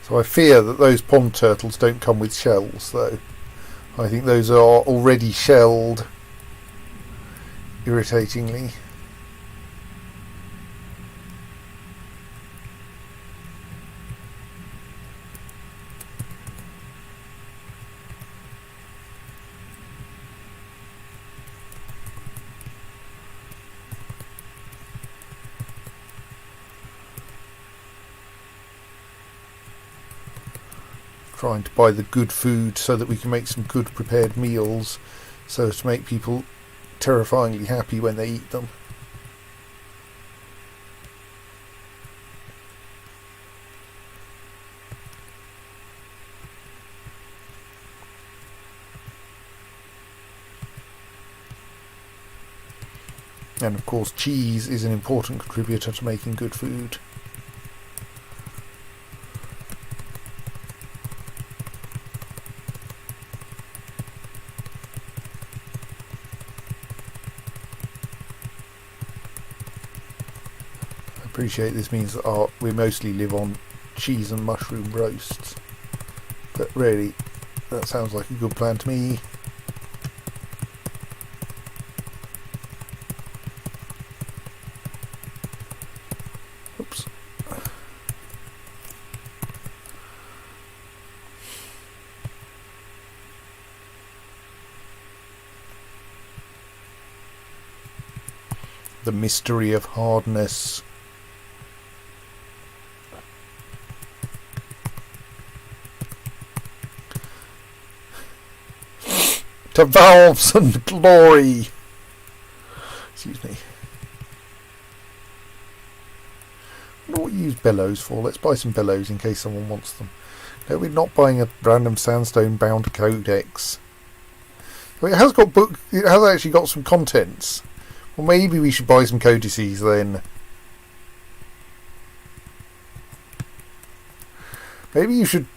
[SPEAKER 3] So I fear that those pond turtles don't come with shells, though. I think those are already shelled, irritatingly. Trying to buy the good food so that we can make some good prepared meals, so as to make people terrifyingly happy when they eat them. And of course cheese is an important contributor to making good food. Appreciate this means that we mostly live on cheese and mushroom roasts, but really that sounds like a good plan to me. Oops. The mystery of hardness. To valves and glory. Excuse me. I wonder what you use bellows for. Let's buy some bellows in case someone wants them. No, we're not buying a random sandstone bound codex. I mean, it has got it has actually got some contents. Well, maybe we should buy some codices then. Maybe you should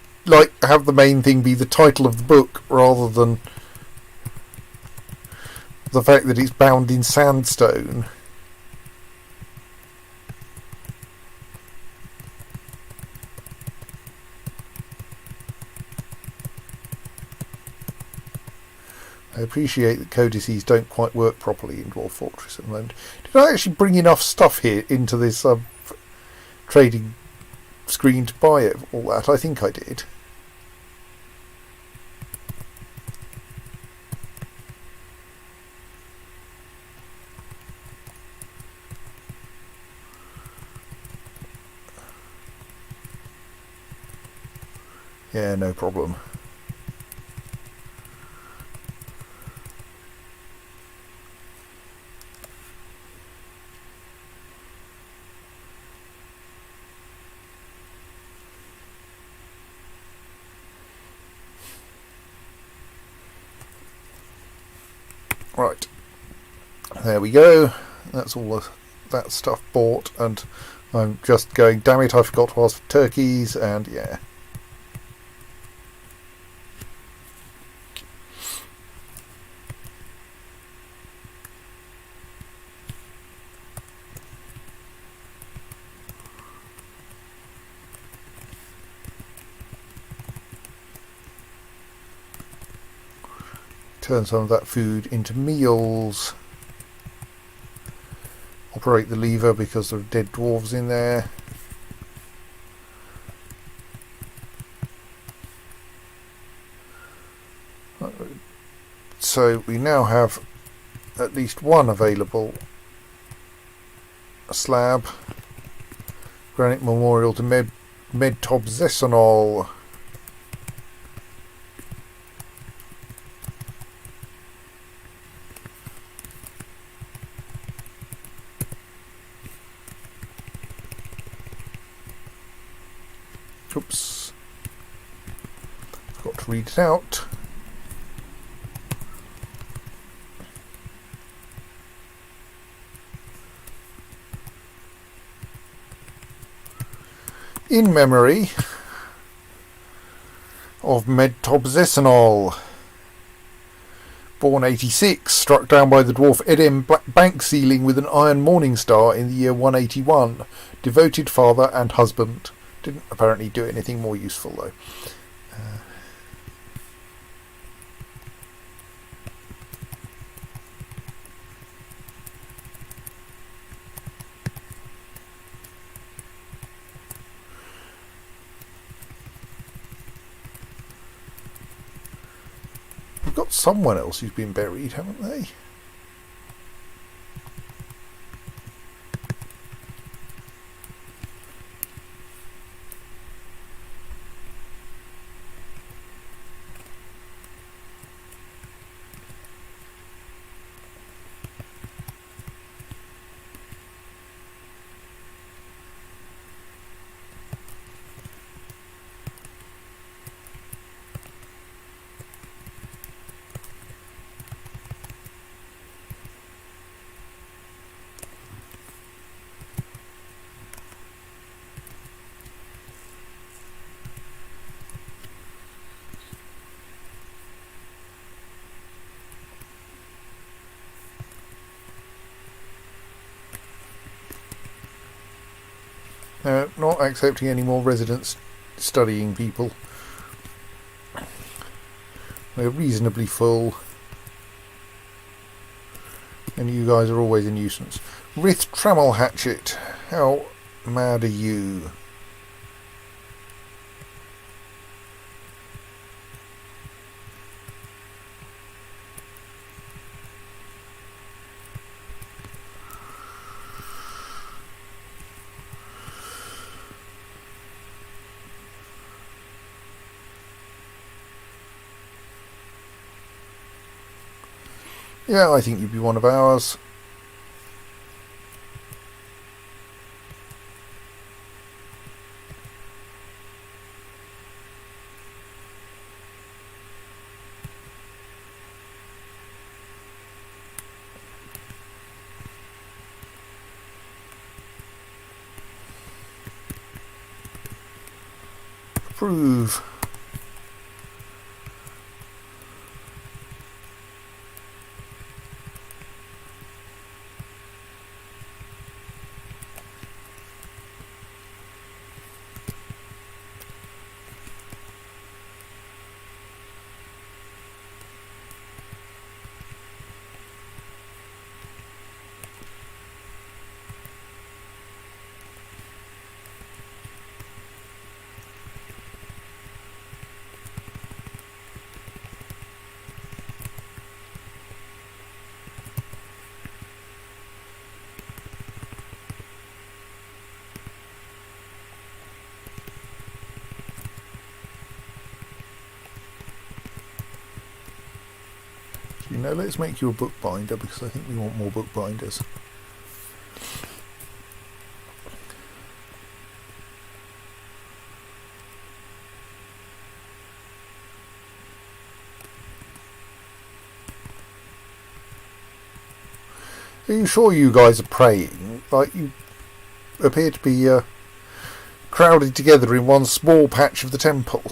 [SPEAKER 3] have the main thing be the title of the book rather than the fact that it's bound in sandstone. I appreciate that codices don't quite work properly in Dwarf Fortress at the moment. Did I actually bring enough stuff here into this trading screen to buy it? All that? I think I did. Yeah, no problem. Right, there we go. That's all of that stuff bought, and I'm just going, damn it, I forgot to ask for turkeys, and yeah. Turn some of that food into meals operate the lever because there are dead dwarves in there. So we now have at least one available slab. Granite Memorial to Medtob Zesanol. Oops. Forgot to read it out. In memory of Medtob Zesanol, born 86, struck down by the dwarf Edem bank ceiling with an iron morning star in the year 181, devoted father and husband. Didn't apparently do anything more useful though. We've got someone else who's been buried, haven't they? Not accepting any more residents studying people. They're reasonably full. And you guys are always a nuisance. Rith Trammel Hatchet. How mad are you? Yeah, I think you'd be one of ours. Approve. You know, let's make you a bookbinder because I think we want more bookbinders. Are you sure you guys are praying? Like, you appear to be crowded together in one small patch of the temple.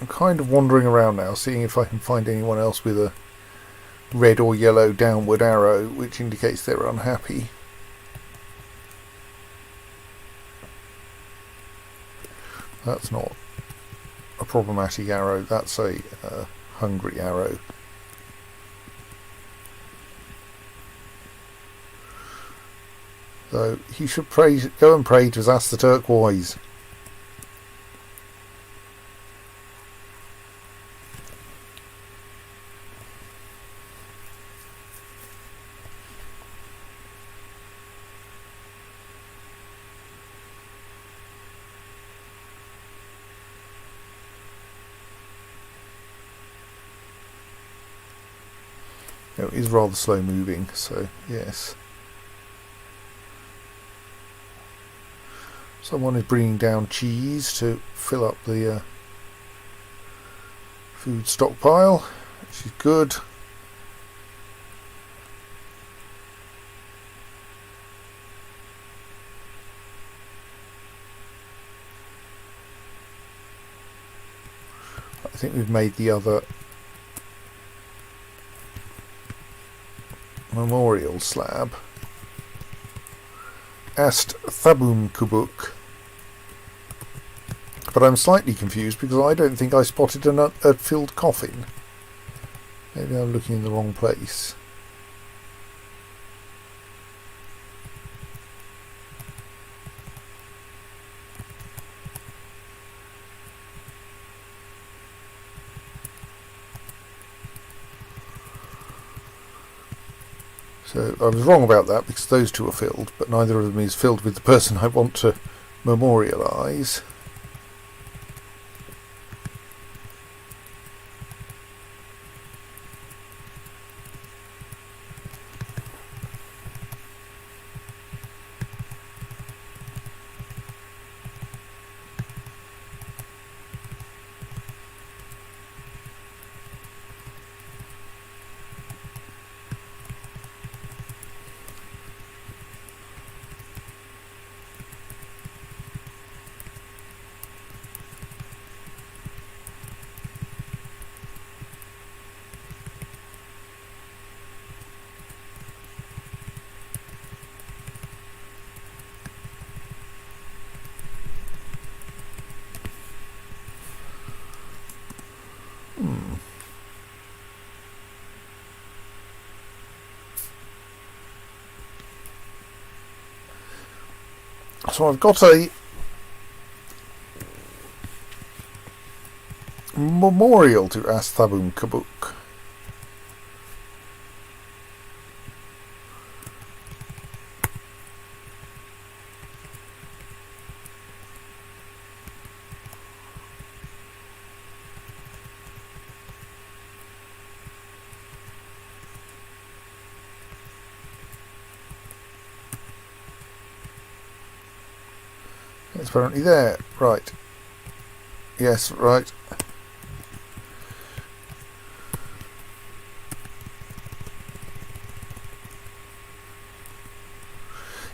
[SPEAKER 3] I'm kind of wandering around now, seeing if I can find anyone else with a red or yellow downward arrow, which indicates they're unhappy. That's not a problematic arrow, that's a hungry arrow. So he should go and pray to Zas the Turquoise. It is rather slow moving, so yes. Someone is bringing down cheese to fill up the food stockpile, which is good. I think we've made the other memorial slab. Ast Thabum Kubuk. But I'm slightly confused because I don't think I spotted a filled coffin. Maybe I'm looking in the wrong place. So I was wrong about that because those two are filled, but neither of them is filled with the person I want to memorialise. So I've got a memorial to Asthabum Kabuk. It's apparently there. Right. Yes, right.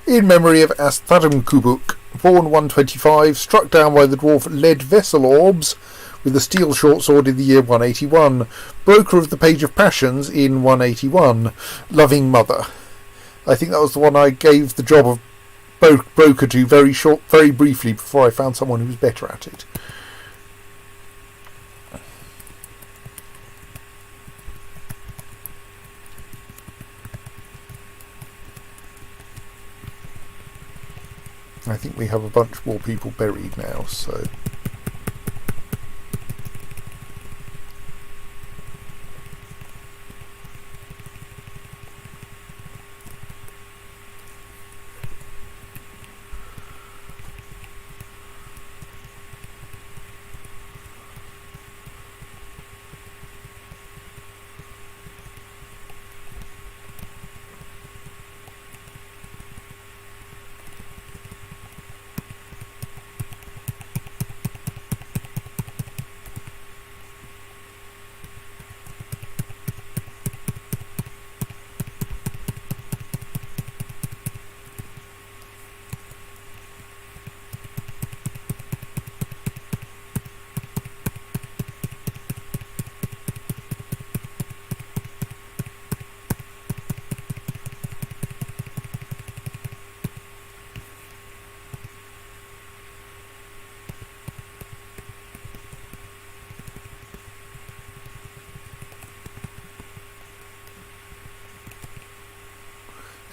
[SPEAKER 3] In memory of Astharum Kubuk, born 125, struck down by the dwarf Lead Vesselorbs with a steel short sword in the year 181, broker of the Page of Passions in 181, loving mother. I think that was the one I gave the job of broker to very briefly before I found someone who was better at it. I think we have a bunch more people buried now, so...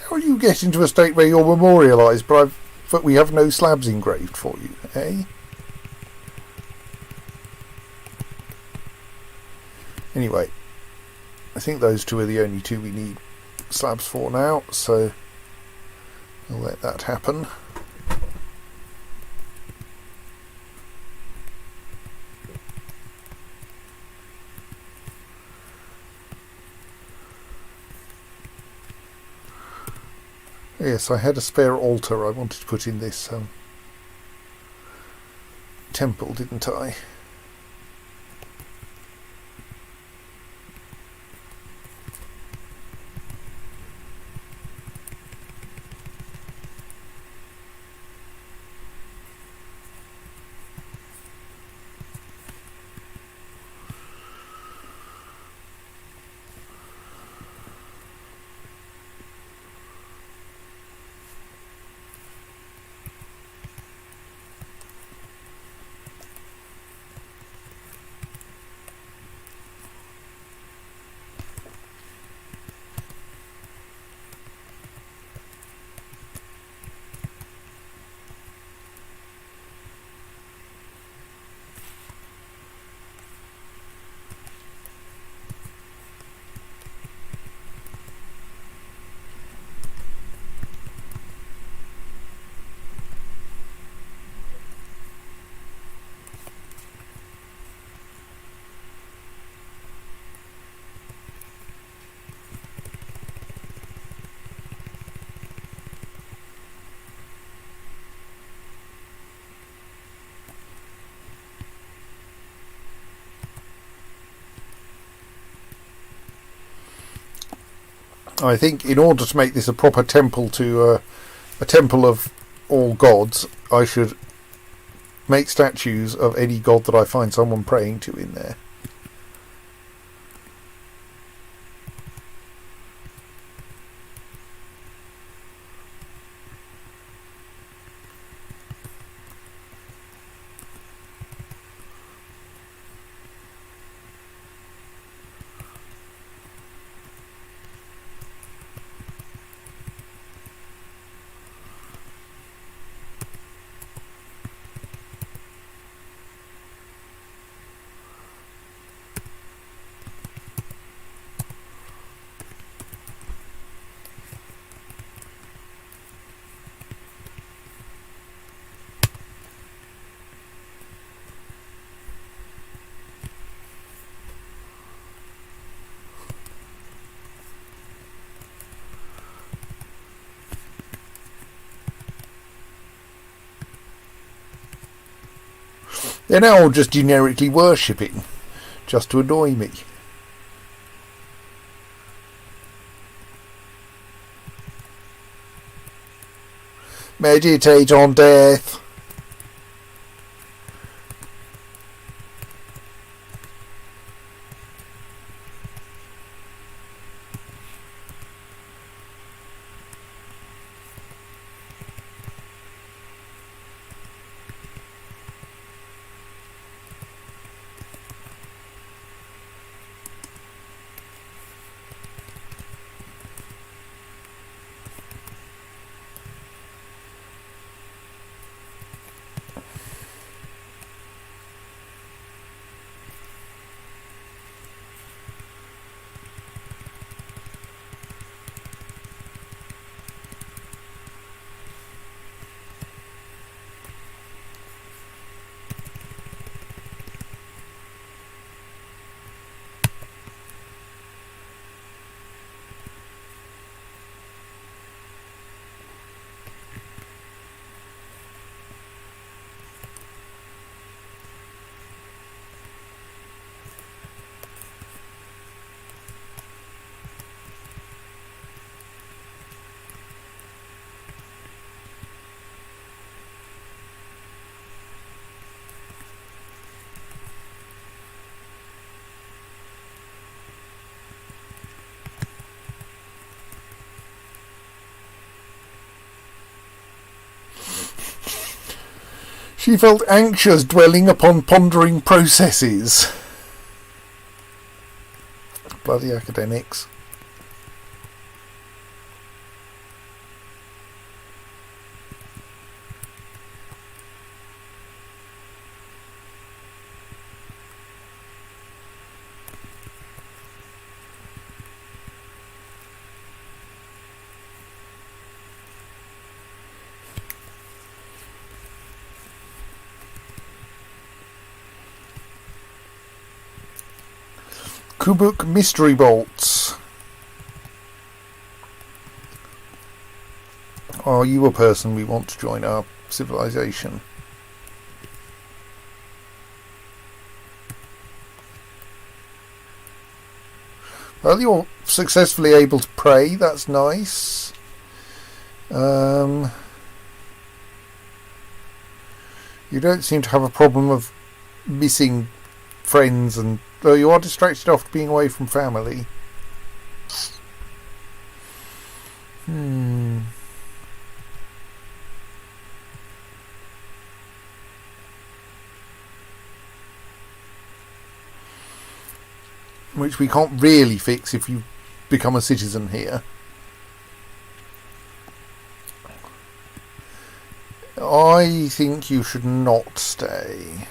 [SPEAKER 3] How will you get into a state where you're memorialised, but we have no slabs engraved for you, eh? Anyway, I think those two are the only two we need slabs for now, so we'll let that happen. Yes, I had a spare altar I wanted to put in this temple, didn't I? I think in order to make this a proper temple to a temple of all gods, I should make statues of any god that I find someone praying to in there. They're now all just generically worshipping, just to annoy me. Meditate on death. She felt anxious dwelling upon pondering processes. Bloody academics. Kubuk mystery bolts. Are you a person we want to join our civilization? Well, you're successfully able to pray. That's nice. You don't seem to have a problem of missing friends, and though you are distracted after being away from family. Which we can't really fix if you become a citizen here. I think you should not stay.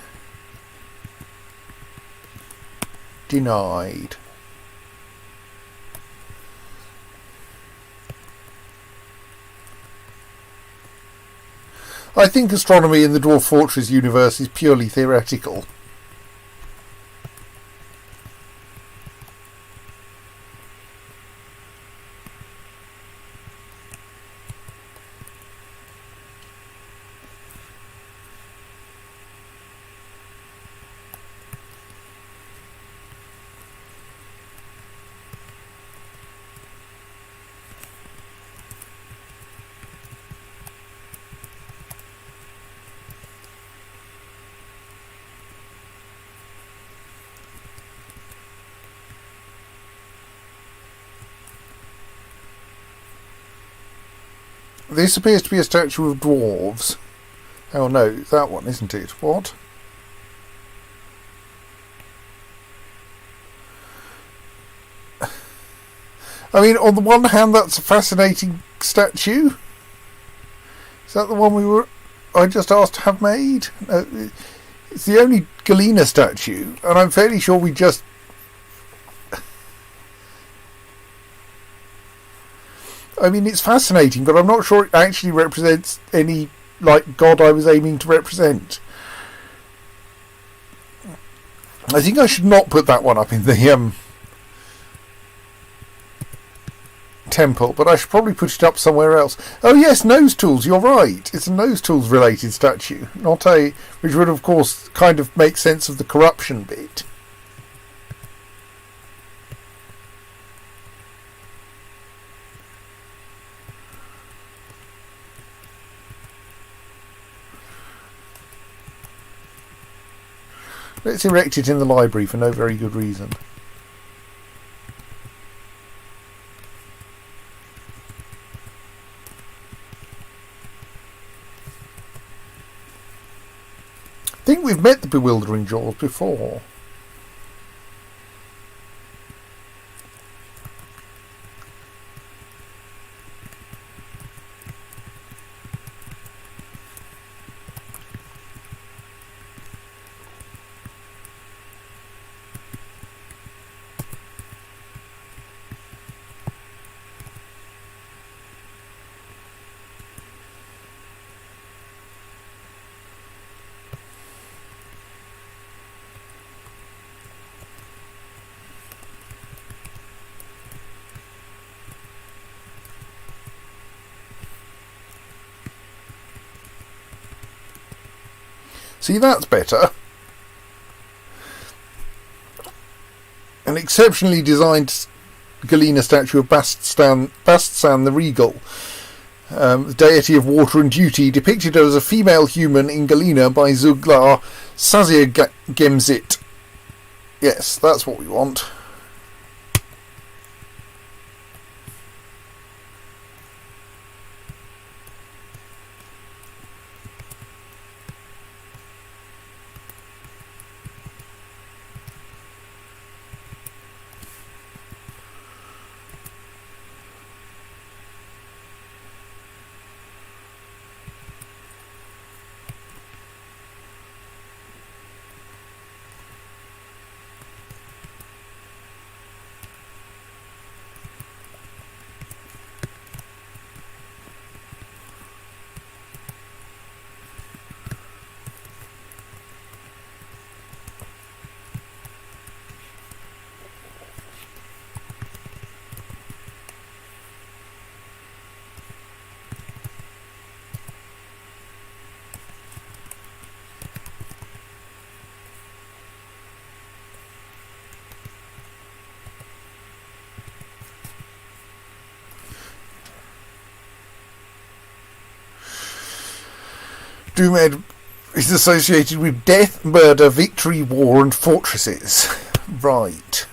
[SPEAKER 3] Denied. I think astronomy in the Dwarf Fortress universe is purely theoretical. This appears to be a statue of dwarves. Oh no, that one, isn't it? What? I mean, on the one hand, that's a fascinating statue. Is that the one I just asked to have made? It's the only Galena statue, and I'm fairly sure we just... I mean, it's fascinating, but I'm not sure it actually represents any, god I was aiming to represent. I think I should not put that one up in the temple, but I should probably put it up somewhere else. Oh yes, nose tools, you're right. It's a nose tools related statue, not a... which would of course kind of make sense of the corruption bit. Let's erect it in the library for no very good reason. I think we've met the bewildering jaws before. See, that's better. An exceptionally designed Galena statue of Baststan the Regal, the deity of water and duty, depicted as a female human in Galena by Zuglar Sazir-Gemzit. Yes, that's what we want. Doomed is associated with death, murder, victory, war, and fortresses. Right.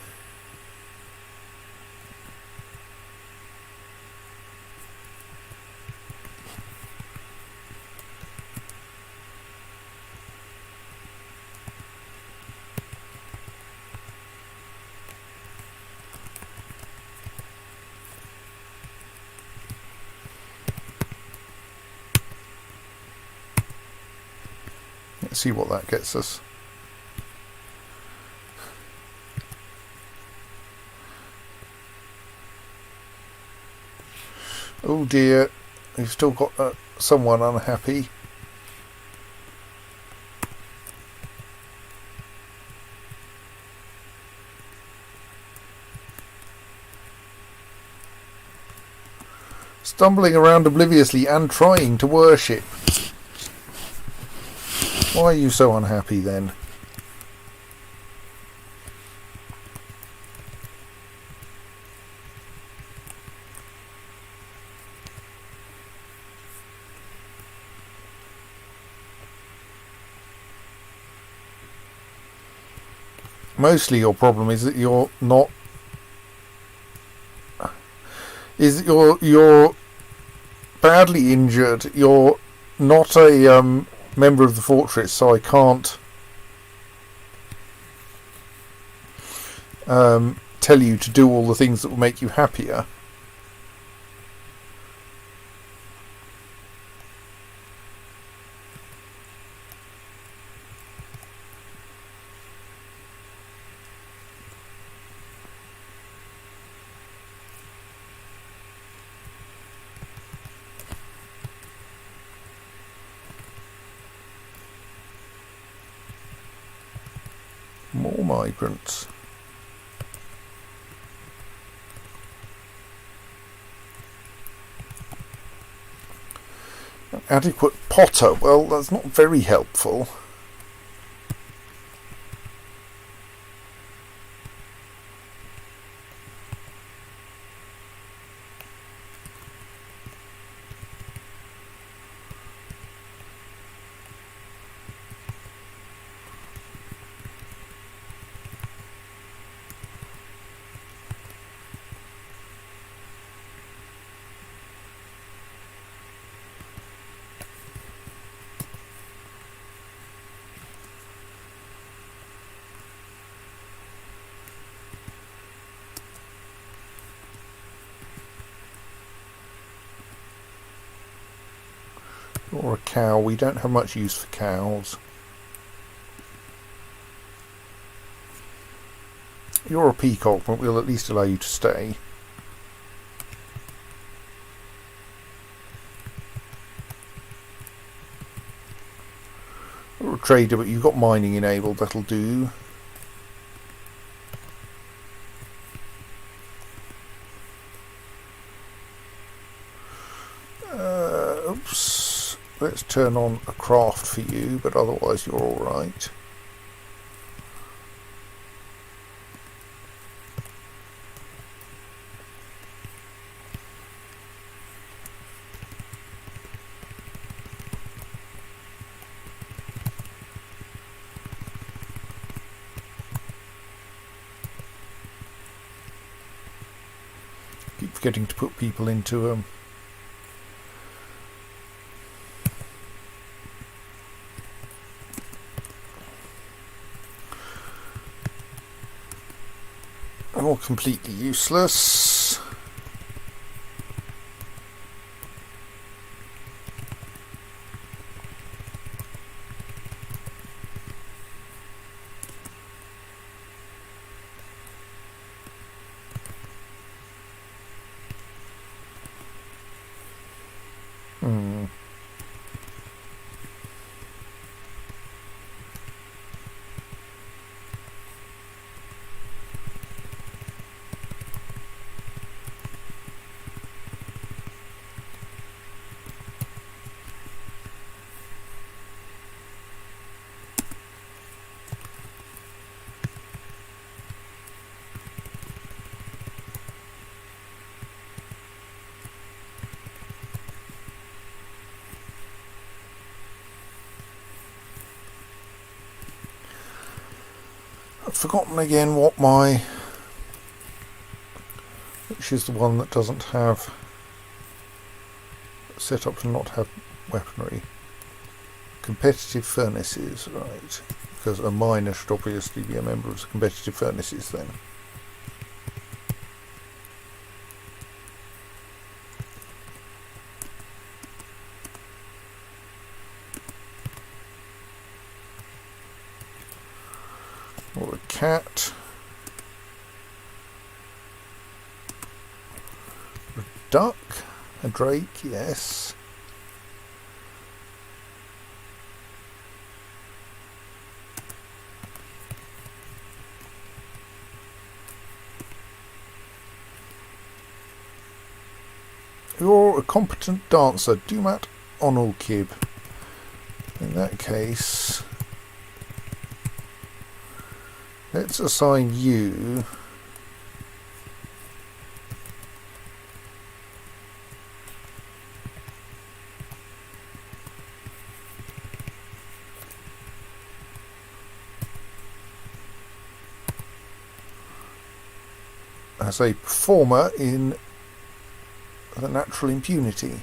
[SPEAKER 3] Let's see what that gets us. Oh dear, we've still got someone unhappy. Stumbling around obliviously and trying to worship. Why are you so unhappy then? Mostly your problem is that you're not... You're badly injured. You're not a member of the fortress, so I can't tell you to do all the things that will make you happier. More migrants. An adequate potter. Well, that's not very helpful. Or a cow. We don't have much use for cows. You're a peacock, but we'll at least allow you to stay. You're a trader, but you've got mining enabled. That'll do. Oops. Let's turn on a craft for you, but otherwise you're all right. Keep forgetting to put people into all completely useless. I've forgotten again what my... which is the one that doesn't have... set up to not have weaponry. Competitive furnaces, right. Because a miner should obviously be a member of the competitive furnaces then. Or a cat. A duck. A drake, yes. You're a competent dancer, Dumat Onulkib. In that case, let's assign you as a performer in the natural impunity.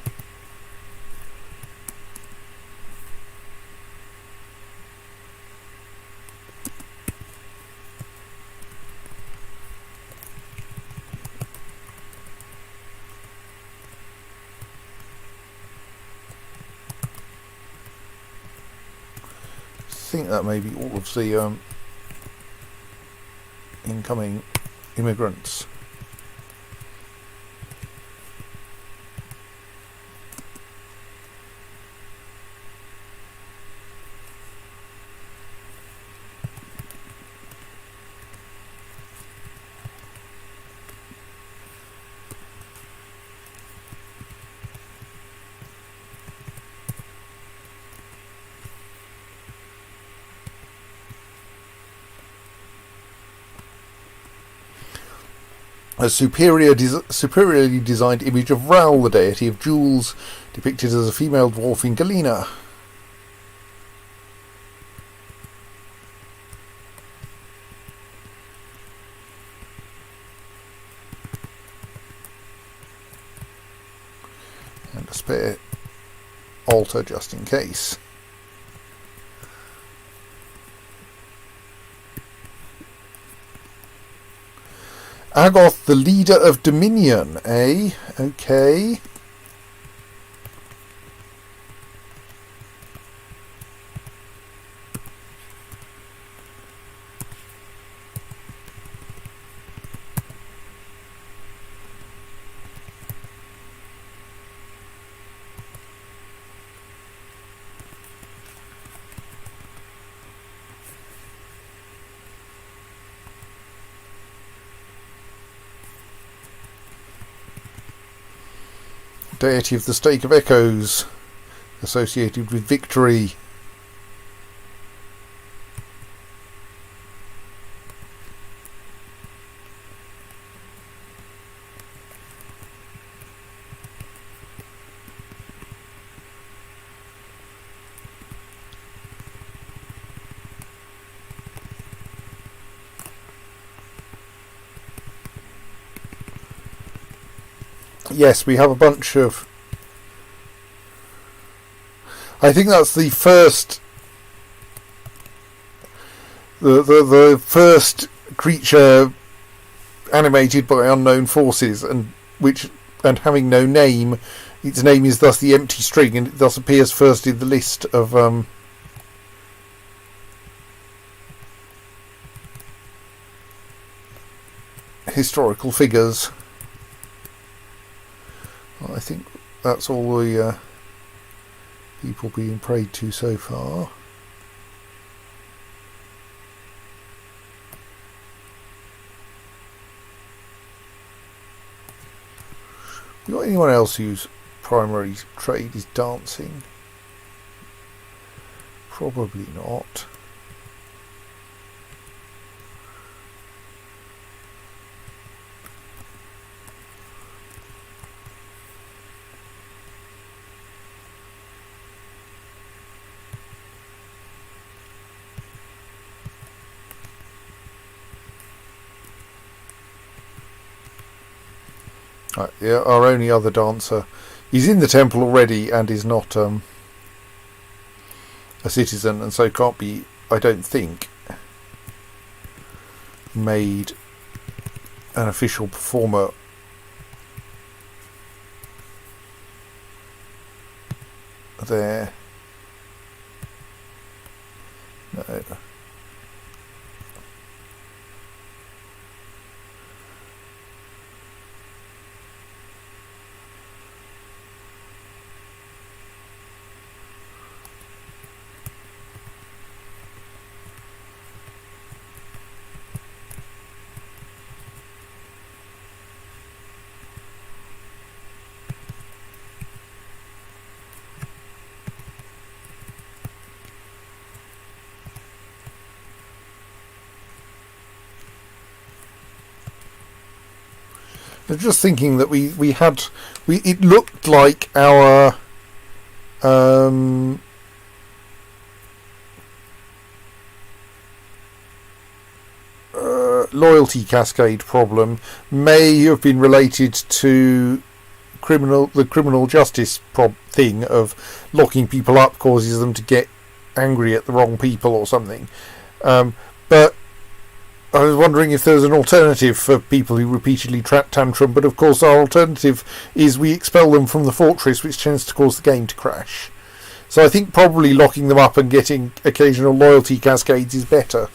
[SPEAKER 3] I think that may be all of the incoming immigrants. A superiorly designed image of Raoul, the deity of jewels, depicted as a female dwarf in Galena. And a spare altar just in case. Agoth, the leader of Dominion, eh? Okay. Deity of the Stake of Echoes, associated with victory. Yes, we have a bunch of... I think that's the first... The first creature animated by unknown forces, and having no name, its name is thus the empty string, and it thus appears first in the list of historical figures. I think that's all the people being prayed to so far. You got anyone else whose primary trade is dancing? Probably not. Yeah, our only other dancer. He's in the temple already and is not a citizen, and so can't be, I don't think, made an official performer. There. No. I'm just thinking that it looked like our loyalty cascade problem may have been related to the criminal justice thing of locking people up causes them to get angry at the wrong people or something. But I was wondering if there's an alternative for people who repeatedly tantrum, but of course our alternative is we expel them from the fortress, which tends to cause the game to crash. So I think probably locking them up and getting occasional loyalty cascades is better.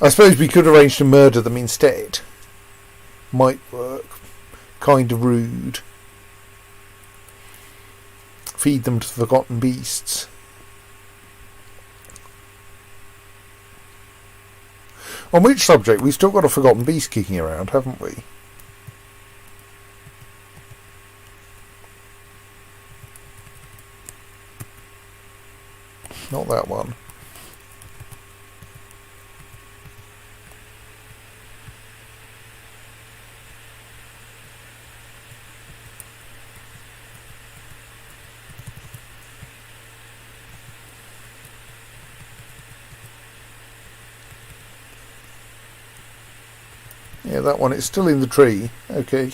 [SPEAKER 3] I suppose we could arrange to murder them instead. Might work. Kind of rude. Feed them to the forgotten beasts. On which subject? We've still got a forgotten beast kicking around, haven't we? Not that one. Yeah, that one. It's still in the tree. Okay.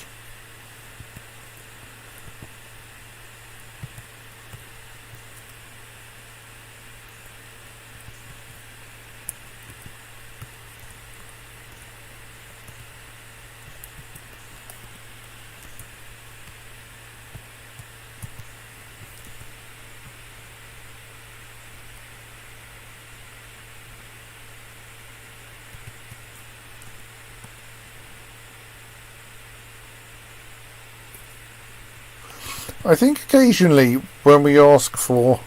[SPEAKER 3] I think occasionally when we ask for...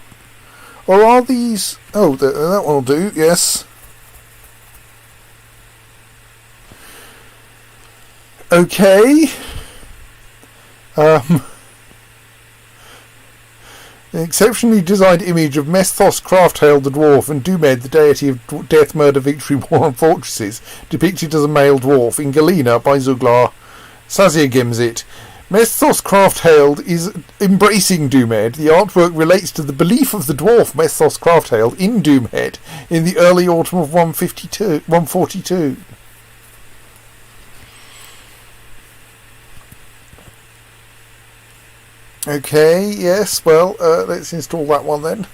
[SPEAKER 3] Or are these... Oh, that one will do, yes. Okay. An exceptionally designed image of Mesthos Crafthail the Dwarf and Dumed, the deity of death, murder, victory, war and fortresses, depicted as a male dwarf in Galena by Zuglar Sazirgemzit. Mesthos Crafthailed is embracing Doomed. The artwork relates to the belief of the dwarf Mesthos Crafthailed in Doomhead in the early autumn of 142. Okay, yes, well, let's install that one then.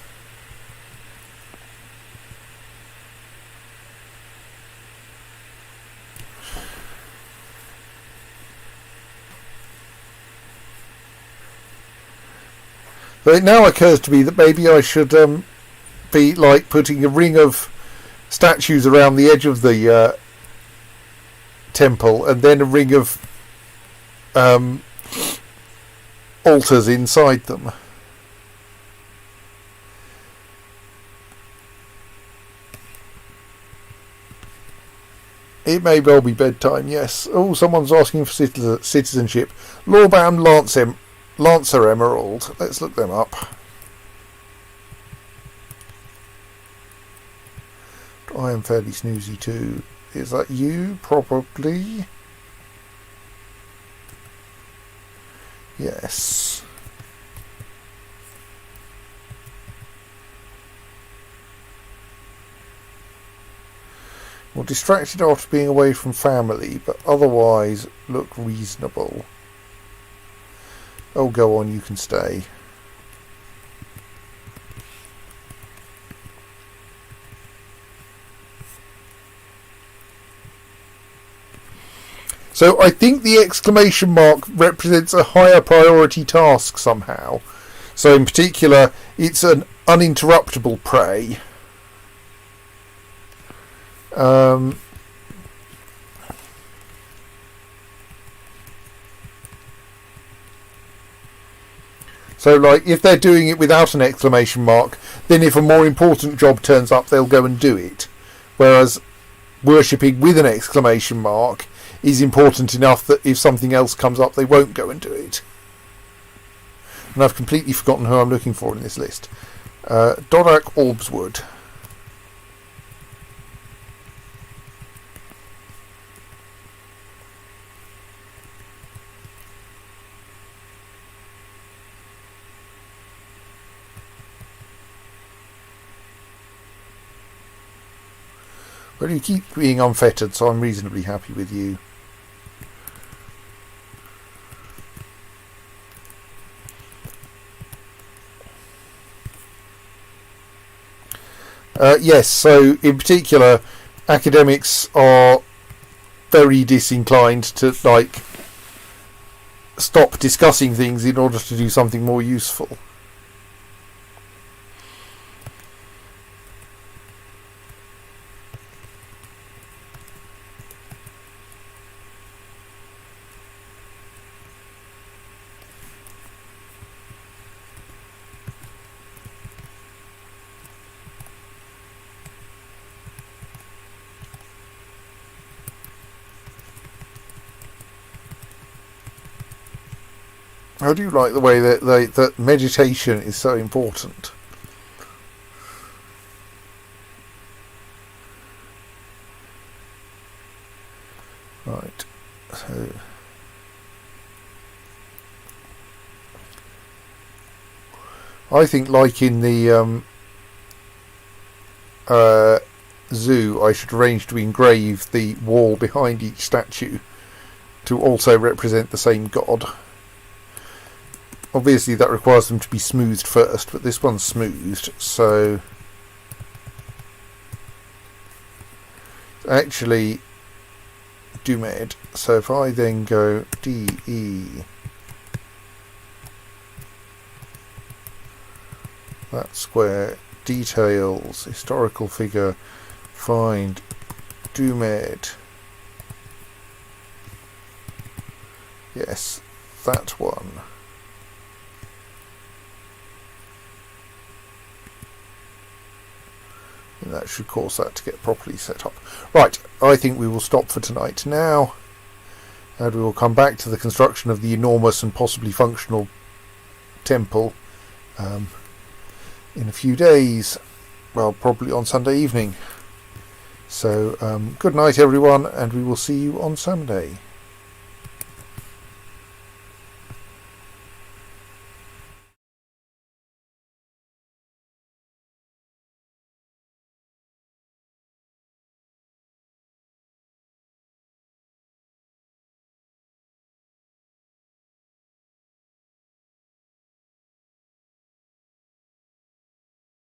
[SPEAKER 3] So it now occurs to me that maybe I should be like putting a ring of statues around the edge of the temple and then a ring of altars inside them. It may well be bedtime, yes. Oh, someone's asking for citizenship. Lawbound Lancer Emerald. Let's look them up. I am fairly snoozy too. Is that you? Probably. Yes. Well, distracted after being away from family, but otherwise look reasonable. Oh, go on, you can stay. So I think the exclamation mark represents a higher priority task somehow. So in particular, it's an uninterruptible prey. So like if they're doing it without an exclamation mark, then if a more important job turns up, they'll go and do it. Whereas worshipping with an exclamation mark is important enough that if something else comes up, they won't go and do it. And I've completely forgotten who I'm looking for in this list. Dorak Orbswood. Well, you keep being unfettered, so I'm reasonably happy with you. Yes, so in particular, academics are very disinclined to like stop discussing things in order to do something more useful. I do like the way that meditation is so important. Right, so I think, like in the zoo, I should arrange to engrave the wall behind each statue to also represent the same god. Obviously that requires them to be smoothed first, but this one's smoothed, so actually Dumed. So if I then go DE, that square, details, historical figure, find Dumed. Yes, that one. And that should cause that to get properly set up. Right, I think we will stop for tonight now, and we will come back to the construction of the enormous and possibly functional temple in a few days. Well, probably on Sunday evening. So good night everyone, and we will see you on Sunday.